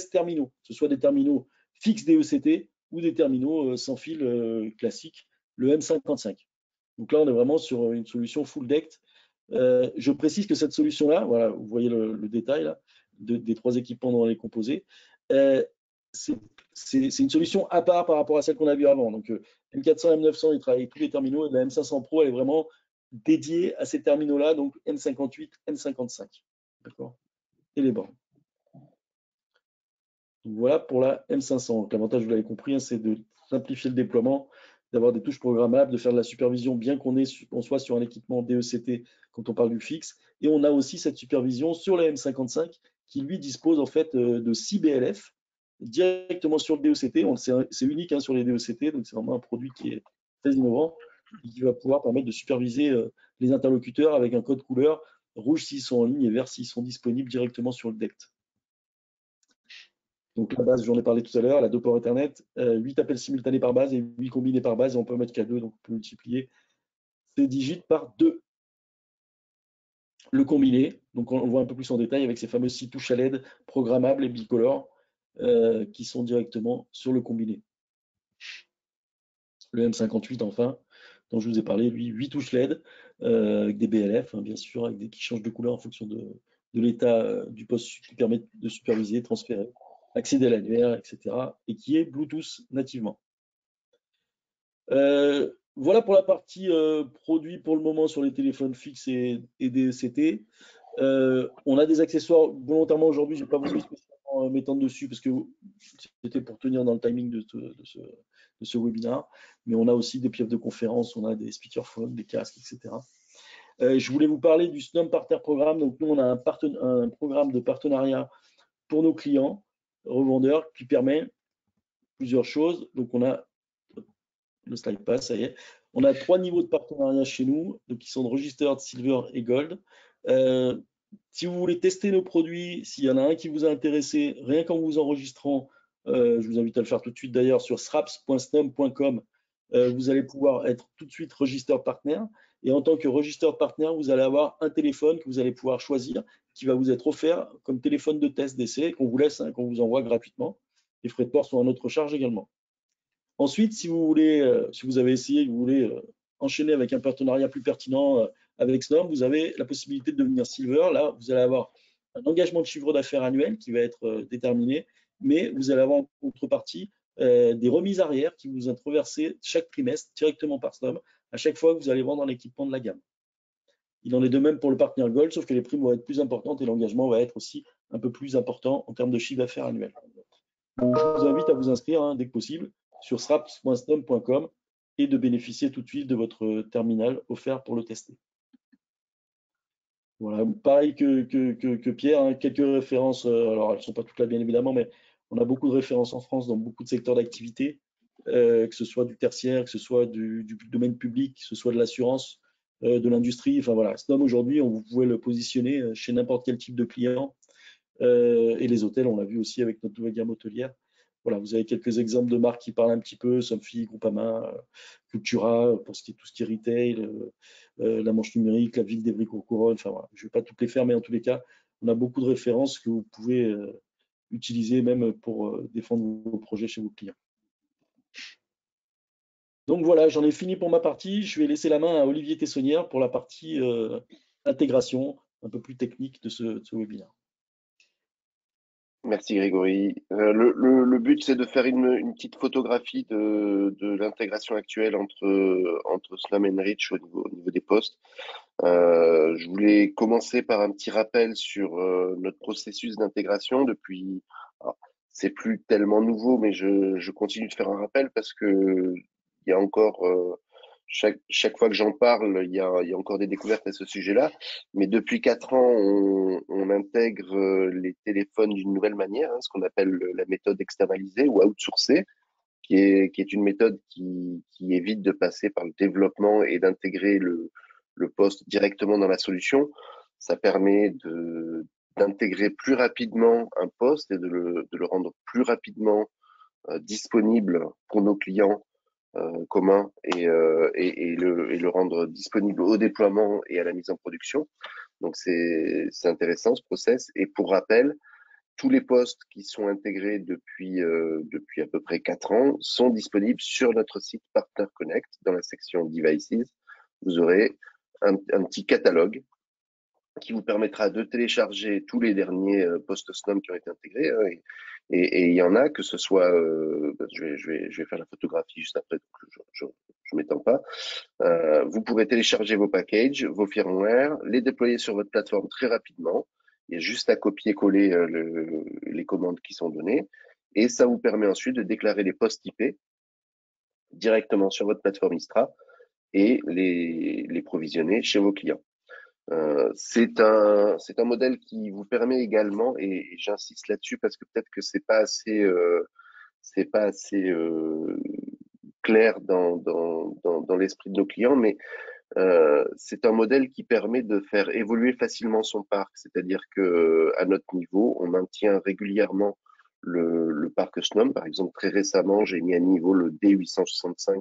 terminaux, que ce soit des terminaux fixes DECT ou des terminaux sans fil classiques, le M55. Donc là, on est vraiment sur une solution full decked. Je précise que cette solution-là, voilà, vous voyez le détail là, des 3 équipements dont elle est composée, c'est une solution à part par rapport à celle qu'on a vue avant. Donc M400, M900, ils travaillent avec tous les terminaux, et la M500 Pro, elle est vraiment dédiée à ces terminaux-là, donc M58, M55. D'accord. Et les bornes. Donc voilà pour la M500. L'avantage, vous l'avez compris, c'est de simplifier le déploiement, d'avoir des touches programmables, de faire de la supervision, bien qu'on soit sur un équipement DECT quand on parle du fixe. Et on a aussi cette supervision sur la M55 qui, lui, dispose en fait de 6 BLF directement sur le DECT. C'est unique sur les DECT, donc c'est vraiment un produit qui est très innovant et qui va pouvoir permettre de superviser les interlocuteurs avec un code couleur rouge s'ils sont en ligne et vert s'ils sont disponibles directement sur le DECT. Donc la base, j'en ai parlé tout à l'heure, elle a 2 ports Ethernet, 8 appels simultanés par base et 8 combinés par base, et on peut mettre qu'à 2, donc on peut multiplier ces digits par 2. Le combiné, donc on le voit un peu plus en détail avec ces fameux 6 touches à LED programmables et bicolores qui sont directement sur le combiné. Le M58 enfin, dont je vous ai parlé, lui, 8 touches LED, avec des BLF, hein, bien sûr, avec qui changent de couleur en fonction de l'état du poste, qui permet de superviser, transférer, accéder à l'annuaire, etc. et qui est Bluetooth nativement. Voilà pour la partie produit pour le moment sur les téléphones fixes et DECT. On a des accessoires volontairement aujourd'hui, je n'ai pas voulu spécialement m'étendre dessus parce que c'était pour tenir dans le timing de ce webinaire, mais on a aussi des pièces de conférence, on a des speakerphones, des casques, etc. Je voulais vous parler du Snom Partner Programme. Donc nous, on a un programme de partenariat pour nos clients revendeurs qui permet plusieurs choses. Donc on a le slide pass, ça y est. On a 3 niveaux de partenariat chez nous, donc qui sont de Registered, Silver et Gold. Si vous voulez tester nos produits, s'il y en a un qui vous a intéressé, rien qu'en vous enregistrant, je vous invite à le faire tout de suite d'ailleurs sur sraps.snom.com, vous allez pouvoir être tout de suite Registered Partner. Et en tant que Registered Partner, vous allez avoir un téléphone que vous allez pouvoir choisir, qui va vous être offert comme téléphone de test d'essai, qu'on vous laisse, hein, qu'on vous envoie gratuitement. Les frais de port sont à notre charge également. Ensuite, si vous voulez, si vous avez essayé, vous voulez enchaîner avec un partenariat plus pertinent avec Snom, vous avez la possibilité de devenir Silver. Là, vous allez avoir un engagement de chiffre d'affaires annuel qui va être déterminé, mais vous allez avoir en contrepartie des remises arrière qui vous sont reversées chaque trimestre directement par Snom à chaque fois que vous allez vendre un équipement de la gamme. Il en est de même pour le partenaire Gold, sauf que les primes vont être plus importantes et l'engagement va être aussi un peu plus important en termes de chiffre d'affaires annuel. Donc, je vous invite à vous inscrire dès que possible sur sraps.snom.com et de bénéficier tout de suite de votre terminal offert pour le tester. Voilà, pareil que Pierre, hein, quelques références, alors elles ne sont pas toutes là bien évidemment, mais on a beaucoup de références en France dans beaucoup de secteurs d'activité, que ce soit du tertiaire, que ce soit du domaine public, que ce soit de l'assurance, de l'industrie. Enfin voilà, Snom aujourd'hui, vous pouvez le positionner chez n'importe quel type de client. Et les hôtels, on l'a vu aussi avec notre nouvelle gamme hôtelière. Voilà, vous avez quelques exemples de marques qui parlent un petit peu, Somfy, Groupama, Cultura, pour tout ce qui est retail, la Manche Numérique, la Ville d'Evry-Courcouronnes, enfin voilà, je ne vais pas toutes les faire, mais en tous les cas, on a beaucoup de références que vous pouvez utiliser même pour défendre vos projets chez vos clients. Donc voilà, j'en ai fini pour ma partie. Je vais laisser la main à Olivier Tessonnière pour la partie intégration, un peu plus technique de ce webinaire. Merci Grégory. Le but, c'est de faire une petite photographie de l'intégration actuelle entre Snom et Enrich au niveau des postes. Je voulais commencer par un petit rappel sur notre processus d'intégration depuis. C'est plus tellement nouveau, mais je continue de faire un rappel parce que il y a encore chaque fois que j'en parle, il y a encore des découvertes à ce sujet-là. Mais depuis 4 ans, on intègre les téléphones d'une nouvelle manière, hein, ce qu'on appelle la méthode externalisée ou outsourcée, qui est une méthode qui évite de passer par le développement et d'intégrer le poste directement dans la solution. Ça permet d'intégrer plus rapidement un poste et de le rendre plus rapidement disponible pour nos clients commun et le rendre disponible au déploiement et à la mise en production. Donc c'est intéressant ce process. Et pour rappel, tous les postes qui sont intégrés depuis à peu près 4 ans sont disponibles sur notre site Partner Connect dans la section Devices. Vous aurez un petit catalogue qui vous permettra de télécharger tous les derniers postes Snom qui ont été intégrés. Et il y en a, que ce soit, je vais faire la photographie juste après, donc je m'étends pas. Vous pourrez télécharger vos packages, vos firmware, les déployer sur votre plateforme très rapidement. Il y a juste à copier-coller les commandes qui sont données. Et ça vous permet ensuite de déclarer les postes IP directement sur votre plateforme Istra et les provisionner chez vos clients. C'est un modèle qui vous permet également, et j'insiste là-dessus parce que peut-être que c'est pas assez clair dans l'esprit de nos clients, mais c'est un modèle qui permet de faire évoluer facilement son parc, c'est-à-dire que à notre niveau, on maintient régulièrement le parc Snom. Par exemple, très récemment, j'ai mis à niveau le D865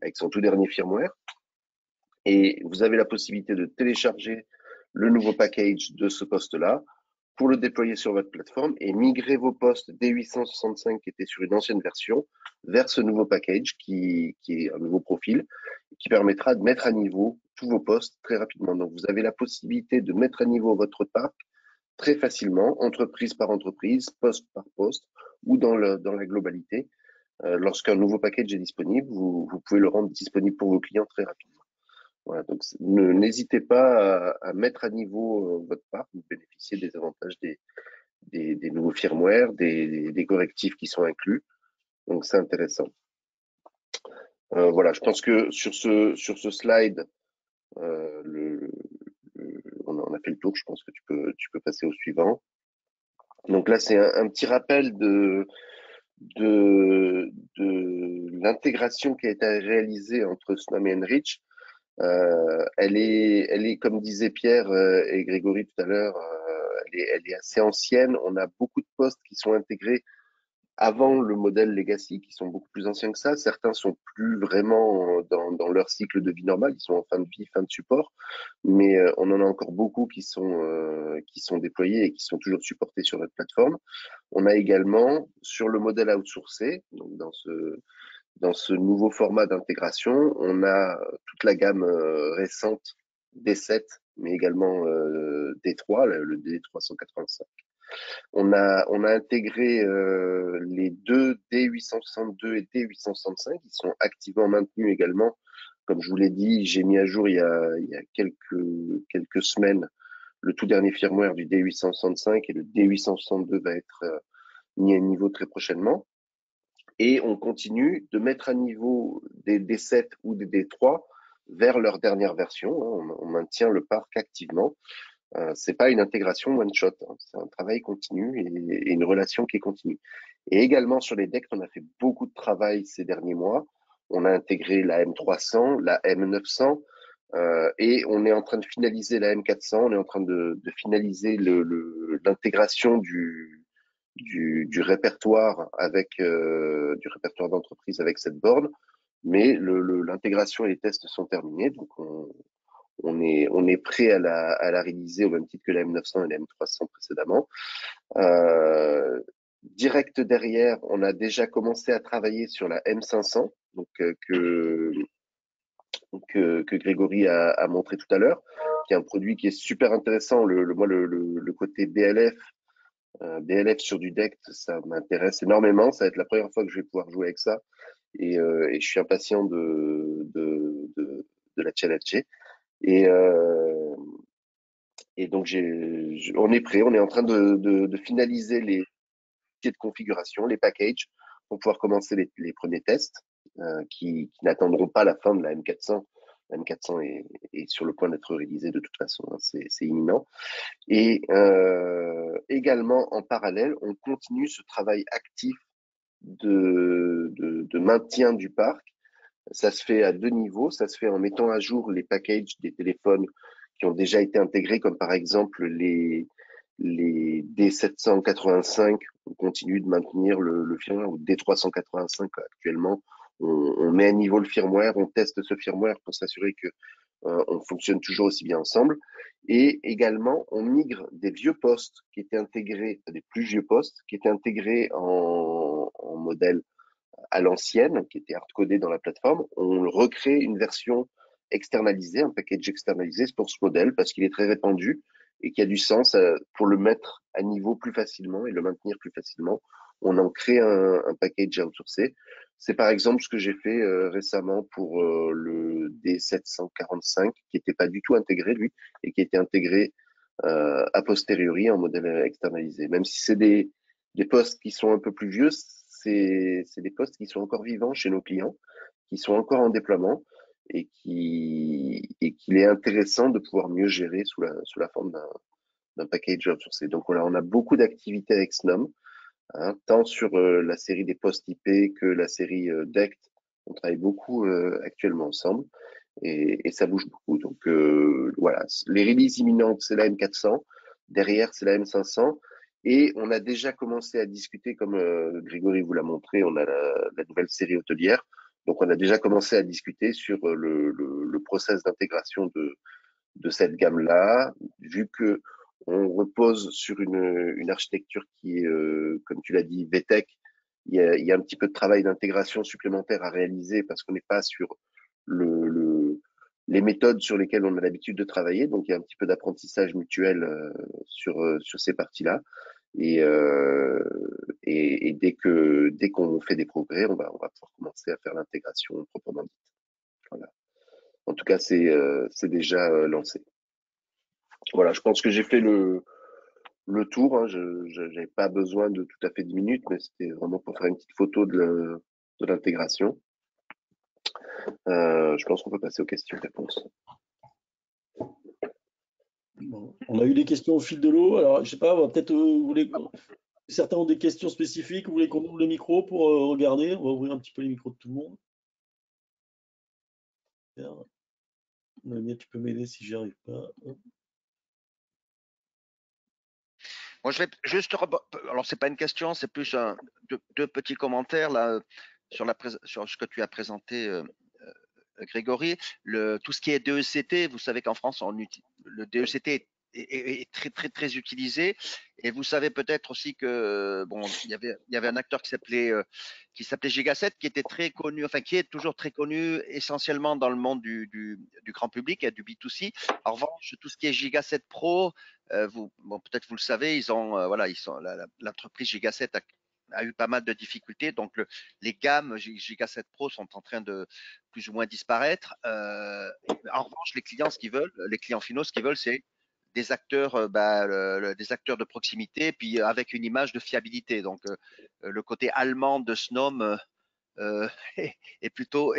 avec son tout dernier firmware. Et vous avez la possibilité de télécharger le nouveau package de ce poste-là pour le déployer sur votre plateforme et migrer vos postes D865 qui étaient sur une ancienne version vers ce nouveau package qui est un nouveau profil qui permettra de mettre à niveau tous vos postes très rapidement. Donc, vous avez la possibilité de mettre à niveau votre parc très facilement, entreprise par entreprise, poste par poste ou dans la globalité. Lorsqu'un nouveau package est disponible, vous pouvez le rendre disponible pour vos clients très rapidement. Voilà, donc n'hésitez pas à mettre à niveau votre parc, vous bénéficiez des avantages des nouveaux firmware, des correctifs qui sont inclus. Donc c'est intéressant. Voilà, je pense que sur ce slide, on a fait le tour. Je pense que tu peux passer au suivant. Donc là, c'est un petit rappel de l'intégration qui a été réalisée entre Snom et Enrich. Elle est, comme disaient Pierre et Grégory tout à l'heure, elle est assez ancienne. On a beaucoup de postes qui sont intégrés avant le modèle Legacy, qui sont beaucoup plus anciens que ça. Certains sont plus vraiment dans leur cycle de vie normal, ils sont en fin de vie, fin de support, mais on en a encore beaucoup qui sont déployés et qui sont toujours supportés sur notre plateforme. On a également, sur le modèle outsourcé, donc dans ce nouveau format d'intégration, on a toute la gamme récente D7, mais également D3, le D385. On a intégré les deux D862 et D865, qui sont activement maintenus également. Comme je vous l'ai dit, j'ai mis à jour il y a quelques semaines le tout dernier firmware du D865 et le D862 va être mis à niveau très prochainement. Et on continue de mettre à niveau des D7 ou des D3 vers leur dernière version. On maintient le parc activement. C'est pas une intégration one shot, hein. C'est un travail continu et une relation qui est continue. Et également sur les decks, on a fait beaucoup de travail ces derniers mois. On a intégré la M300, la M900 et on est en train de finaliser la M400. On est en train de finaliser l'intégration du répertoire avec du répertoire d'entreprise avec cette borne. Mais l'intégration et les tests sont terminés, donc on est prêt à la réaliser au même titre que la M900 et la M300 précédemment. Direct derrière, on a déjà commencé à travailler sur la M500, donc que Grégory a montré tout à l'heure, qui est un produit qui est super intéressant. Moi, le côté BLF sur du deck, ça m'intéresse énormément. Ça va être la première fois que je vais pouvoir jouer avec ça, et je suis impatient de la challenger. Et donc on est prêt, on est en train de finaliser les de configuration, les packages, pour pouvoir commencer les premiers tests qui n'attendront pas la fin de la M400. La M400 est sur le point d'être réalisée de toute façon, hein, c'est imminent. Et également, en parallèle, on continue ce travail actif de maintien du parc. Ça se fait à deux niveaux. Ça se fait en mettant à jour les packages des téléphones qui ont déjà été intégrés, comme par exemple les D785. On continue de maintenir le firmware, ou D385 actuellement. On met à niveau le firmware, on teste ce firmware pour s'assurer que on fonctionne toujours aussi bien ensemble. Et également, on migre des vieux postes qui étaient intégrés, des plus vieux postes qui étaient intégrés en modèle à l'ancienne, qui était hardcodé dans la plateforme. On recrée une version externalisée, un package externalisé pour ce modèle parce qu'il est très répandu et qu'il y a du sens pour le mettre à niveau plus facilement et le maintenir plus facilement. On en crée un package outsourcé. C'est par exemple ce que j'ai fait récemment pour le D745 qui n'était pas du tout intégré lui et qui était intégré a posteriori en modèle externalisé. Même si c'est des postes qui sont un peu plus vieux, c'est des postes qui sont encore vivants chez nos clients, qui sont encore en déploiement et qu'il est intéressant de pouvoir mieux gérer sous la forme d'un package outsourcé. Donc on a beaucoup d'activités avec Snom, hein, tant sur la série des postes IP que la série DECT. On travaille beaucoup actuellement ensemble et ça bouge beaucoup. Donc voilà, les releases imminentes, c'est la M400. Derrière, c'est la M500. Et on a déjà commencé à discuter, comme Grégory vous l'a montré, on a la nouvelle série hôtelière. Donc, on a déjà commencé à discuter sur le process d'intégration de cette gamme-là, vu que On repose sur une architecture qui est, comme tu l'as dit, VTech. Il y a un petit peu de travail d'intégration supplémentaire à réaliser parce qu'on n'est pas sur les méthodes sur lesquelles on a l'habitude de travailler. Donc, il y a un petit peu d'apprentissage mutuel sur ces parties-là. Et dès qu'on fait des progrès, on va pouvoir commencer à faire l'intégration proprement dite. Voilà. En tout cas, c'est déjà lancé. Voilà, je pense que j'ai fait le tour. Hein. Je n'avais pas besoin de tout à fait 10 minutes, mais c'était vraiment pour faire une petite photo de l'intégration. Je pense qu'on peut passer aux questions-réponses. Bon, on a eu des questions au fil de l'eau. Alors, je sais pas, peut-être certains ont des questions spécifiques. Vous voulez qu'on ouvre le micro pour regarder? On va ouvrir un petit peu les micros de tout le monde. Noémie, tu peux m'aider si j'y arrive pas. Moi, je vais juste. Alors, c'est pas une question, c'est plus deux petits commentaires là sur ce que tu as présenté, Grégory. Tout ce qui est DECT, vous savez qu'en France, le DECT est très très très utilisé. Et vous savez peut-être aussi que bon, il y avait un acteur qui s'appelait Gigaset, qui était très connu, enfin qui est toujours très connu, essentiellement dans le monde du grand public et du B2C. En revanche, tout ce qui est Gigaset Pro, peut-être vous le savez, l'entreprise Gigaset a eu pas mal de difficultés. Donc, les gammes Gigaset Pro sont en train de plus ou moins disparaître. En revanche, les clients finaux, ce qu'ils veulent, c'est des acteurs, des acteurs de proximité, puis avec une image de fiabilité. Donc, le côté allemand de Snom est plutôt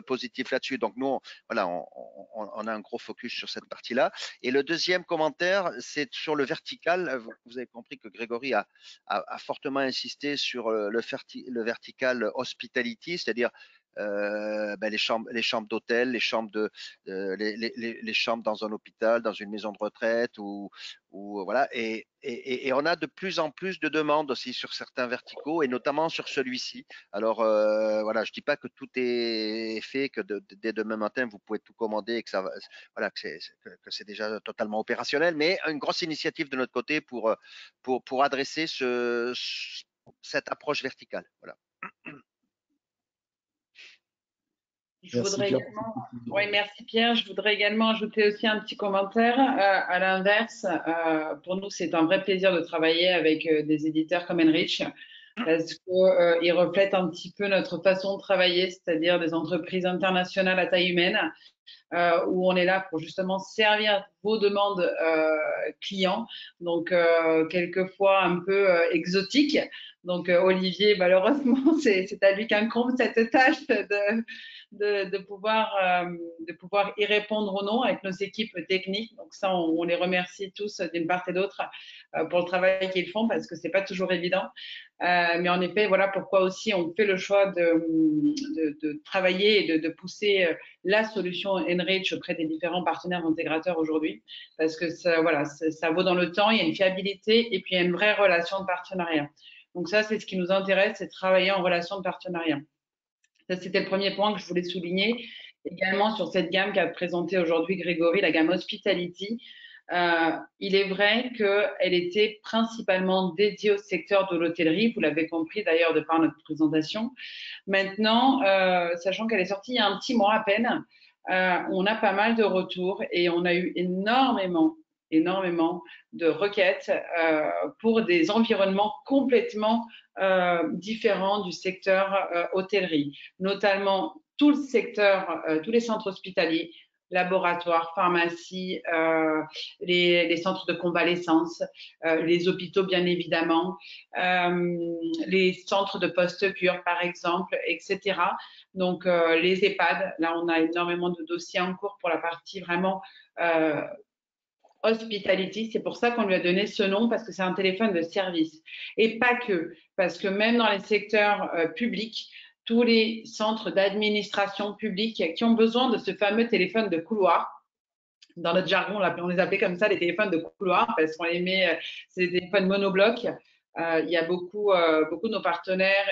positif là-dessus. Donc nous, on a un gros focus sur cette partie-là. Et le deuxième commentaire, c'est sur le vertical. Vous avez compris que Grégory a fortement insisté sur le vertical hospitality, c'est-à-dire les chambres d'hôtel, les chambres les chambres dans un hôpital, dans une maison de retraite ou voilà. Et on a de plus en plus de demandes aussi sur certains verticaux et notamment sur celui-ci. Alors voilà, je dis pas que tout est fait, que dès demain matin vous pouvez tout commander et que ça va, voilà, que c'est déjà totalement opérationnel, mais une grosse initiative de notre côté pour adresser cette approche verticale. Voilà. Merci Pierre. Je voudrais également ajouter aussi un petit commentaire. À l'inverse, pour nous, c'est un vrai plaisir de travailler avec des éditeurs comme Enrich parce qu'ils reflètent un petit peu notre façon de travailler, c'est-à-dire des entreprises internationales à taille humaine où on est là pour justement servir vos demandes clients, donc quelquefois un peu exotiques. Donc Olivier, malheureusement, c'est à lui qu'incombe cette tâche de pouvoir y répondre ou non avec nos équipes techniques. Donc ça, on les remercie tous d'une part et d'autre pour le travail qu'ils font parce que c'est pas toujours évident. Mais en effet, voilà pourquoi aussi on fait le choix de travailler et de pousser la solution Enrich auprès des différents partenaires intégrateurs aujourd'hui, parce que ça vaut dans le temps, il y a une fiabilité et puis il y a une vraie relation de partenariat. Donc ça, c'est ce qui nous intéresse, c'est de travailler en relation de partenariat. Ça, c'était le premier point que je voulais souligner. Également sur cette gamme qu'a présentée aujourd'hui Grégory, la gamme Hospitality, il est vrai qu'elle était principalement dédiée au secteur de l'hôtellerie. Vous l'avez compris d'ailleurs de par notre présentation. Maintenant, sachant qu'elle est sortie il y a un petit mois à peine, on a pas mal de retours et on a eu énormément de requêtes pour des environnements complètement différents du secteur hôtellerie, notamment tout le secteur, tous les centres hospitaliers, laboratoires, pharmacies, les centres de convalescence, les hôpitaux bien évidemment, les centres de post-cure par exemple, etc. Donc les EHPAD, là on a énormément de dossiers en cours pour la partie vraiment Hospitality, c'est pour ça qu'on lui a donné ce nom parce que c'est un téléphone de service. Et pas que, parce que même dans les secteurs publics, tous les centres d'administration publique qui ont besoin de ce fameux téléphone de couloir, dans notre jargon, on les appelait comme ça, les téléphones de couloir, parce qu'on les met, c'est des téléphones monoblocs. Il y a beaucoup de nos partenaires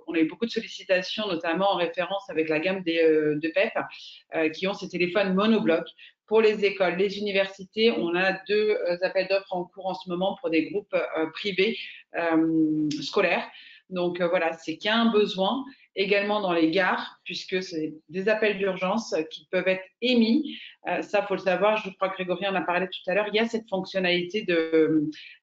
on a eu beaucoup de sollicitations, notamment en référence avec la gamme de PEP, qui ont ces téléphones monoblocs pour les écoles, les universités. On a 2 appels d'offres en cours en ce moment pour des groupes privés scolaires. Donc voilà, c'est qu'il y a un besoin. Également dans les gares, puisque c'est des appels d'urgence qui peuvent être émis. Ça, faut le savoir. Je crois que Grégory en a parlé tout à l'heure. Il y a cette fonctionnalité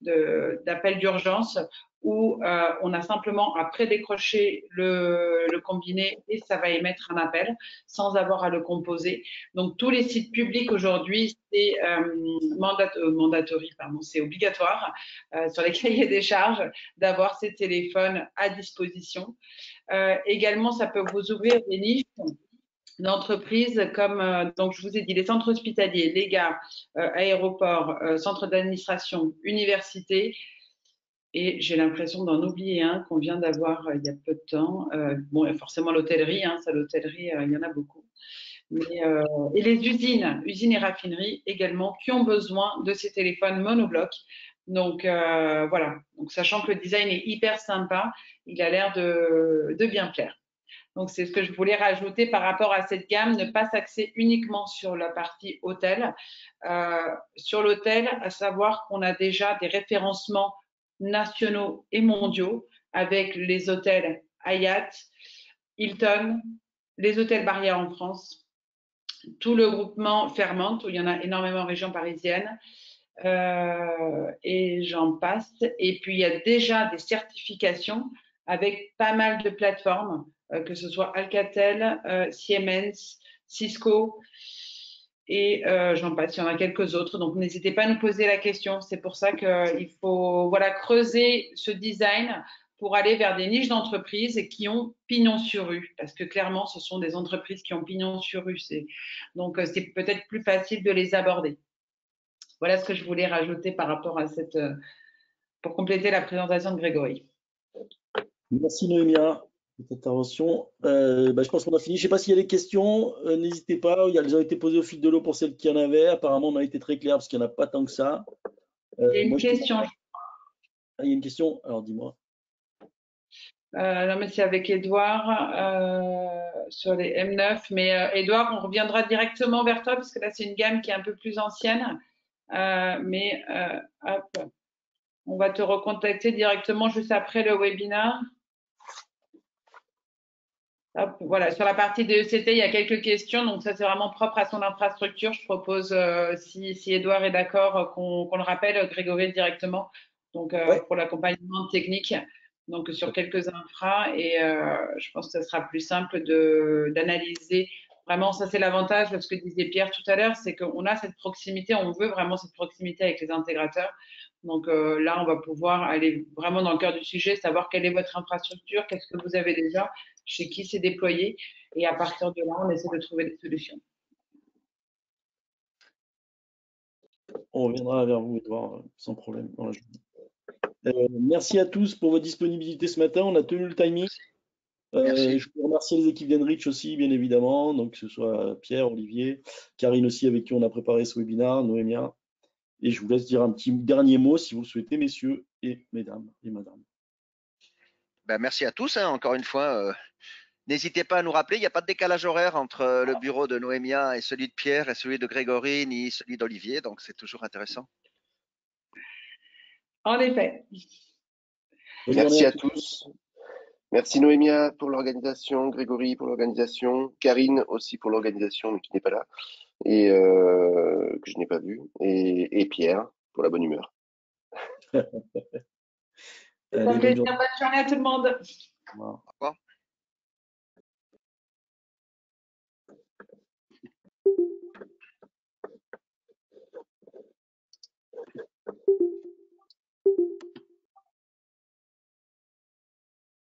d'appel d'urgence où on a simplement à prédécrocher le combiné et ça va émettre un appel sans avoir à le composer. Donc tous les sites publics aujourd'hui, c'est mandatory, pardon, c'est obligatoire sur les cahiers des charges d'avoir ces téléphones à disposition. Également, ça peut vous ouvrir des niches d'entreprises comme, donc je vous ai dit, les centres hospitaliers, les gares, aéroports, centres d'administration, universités. Et j'ai l'impression d'en oublier un qu'on vient d'avoir il y a peu de temps. Bon, forcément l'hôtellerie, ça l'hôtellerie, il y en a beaucoup. Mais, et les usines et raffineries également, qui ont besoin de ces téléphones monoblocs. Donc voilà, donc, sachant que le design est hyper sympa, il a l'air de bien plaire. Donc c'est ce que je voulais rajouter par rapport à cette gamme, ne pas s'axer uniquement sur la partie hôtel. Sur l'hôtel, à savoir qu'on a déjà des référencements nationaux et mondiaux avec les hôtels Hyatt, Hilton, les hôtels Barrière en France, tout le groupement Fairmont, où il y en a énormément en région parisienne, et j'en passe. Et puis, il y a déjà des certifications avec pas mal de plateformes, que ce soit Alcatel, Siemens, Cisco, et j'en passe, il y en a quelques autres. Donc, n'hésitez pas à nous poser la question. C'est pour ça qu'il faut creuser ce design pour aller vers des niches d'entreprises qui ont pignon sur rue. Parce que clairement, ce sont des entreprises qui ont pignon sur rue. Donc, c'est peut-être plus facile de les aborder. Voilà ce que je voulais rajouter par rapport à pour compléter la présentation de Grégory. Merci Noémia pour cette intervention. Je pense qu'on a fini. Je ne sais pas s'il y a des questions. N'hésitez pas. Elles ont été posées au fil de l'eau pour celles qui en avaient. Apparemment, on a été très clair parce qu'il n'y en a pas tant que ça. Il y a une question. Il y a une question. Alors, dis-moi. Non, mais c'est avec Edouard sur les M9. Mais Edouard, on reviendra directement vers toi parce que là, c'est une gamme qui est un peu plus ancienne. Hop, on va te recontacter directement juste après le webinaire. Hop, voilà, sur la partie de ECT, il y a quelques questions. Donc, ça, c'est vraiment propre à son infrastructure. Je propose, si Edouard est d'accord, qu'on le rappelle, Grégory, directement. Donc, Ouais. pour l'accompagnement technique. Donc, sur quelques infras. Et je pense que ça sera plus simple d'analyser. Vraiment, ça, c'est l'avantage de ce que disait Pierre tout à l'heure, c'est qu'on a cette proximité, on veut vraiment cette proximité avec les intégrateurs. Donc là, on va pouvoir aller vraiment dans le cœur du sujet, savoir quelle est votre infrastructure, qu'est-ce que vous avez déjà, chez qui c'est déployé. Et à partir de là, on essaie de trouver des solutions. On reviendra vers vous, Edouard, sans problème. Dans la journée. Merci à tous pour votre disponibilité ce matin. On a tenu le timing. Merci. Je veux remercier les équipes d'Enrich aussi, bien évidemment. Donc, que ce soit Pierre, Olivier, Karine aussi, avec qui on a préparé ce webinaire, Noémia. Et je vous laisse dire un petit dernier mot si vous le souhaitez, messieurs et mesdames et madames. Merci à tous, encore une fois. N'hésitez pas à nous rappeler, il n'y a pas de décalage horaire entre le bureau de Noémia et celui de Pierre et celui de Grégory, ni celui d'Olivier, donc c'est toujours intéressant. En effet. Merci à tous. Merci Noémia pour l'organisation, Grégory pour l'organisation, Karine aussi pour l'organisation, mais qui n'est pas là, et que je n'ai pas vu, et Pierre pour la bonne humeur. Allez, bonne journée à tout le monde. Au revoir. Au revoir.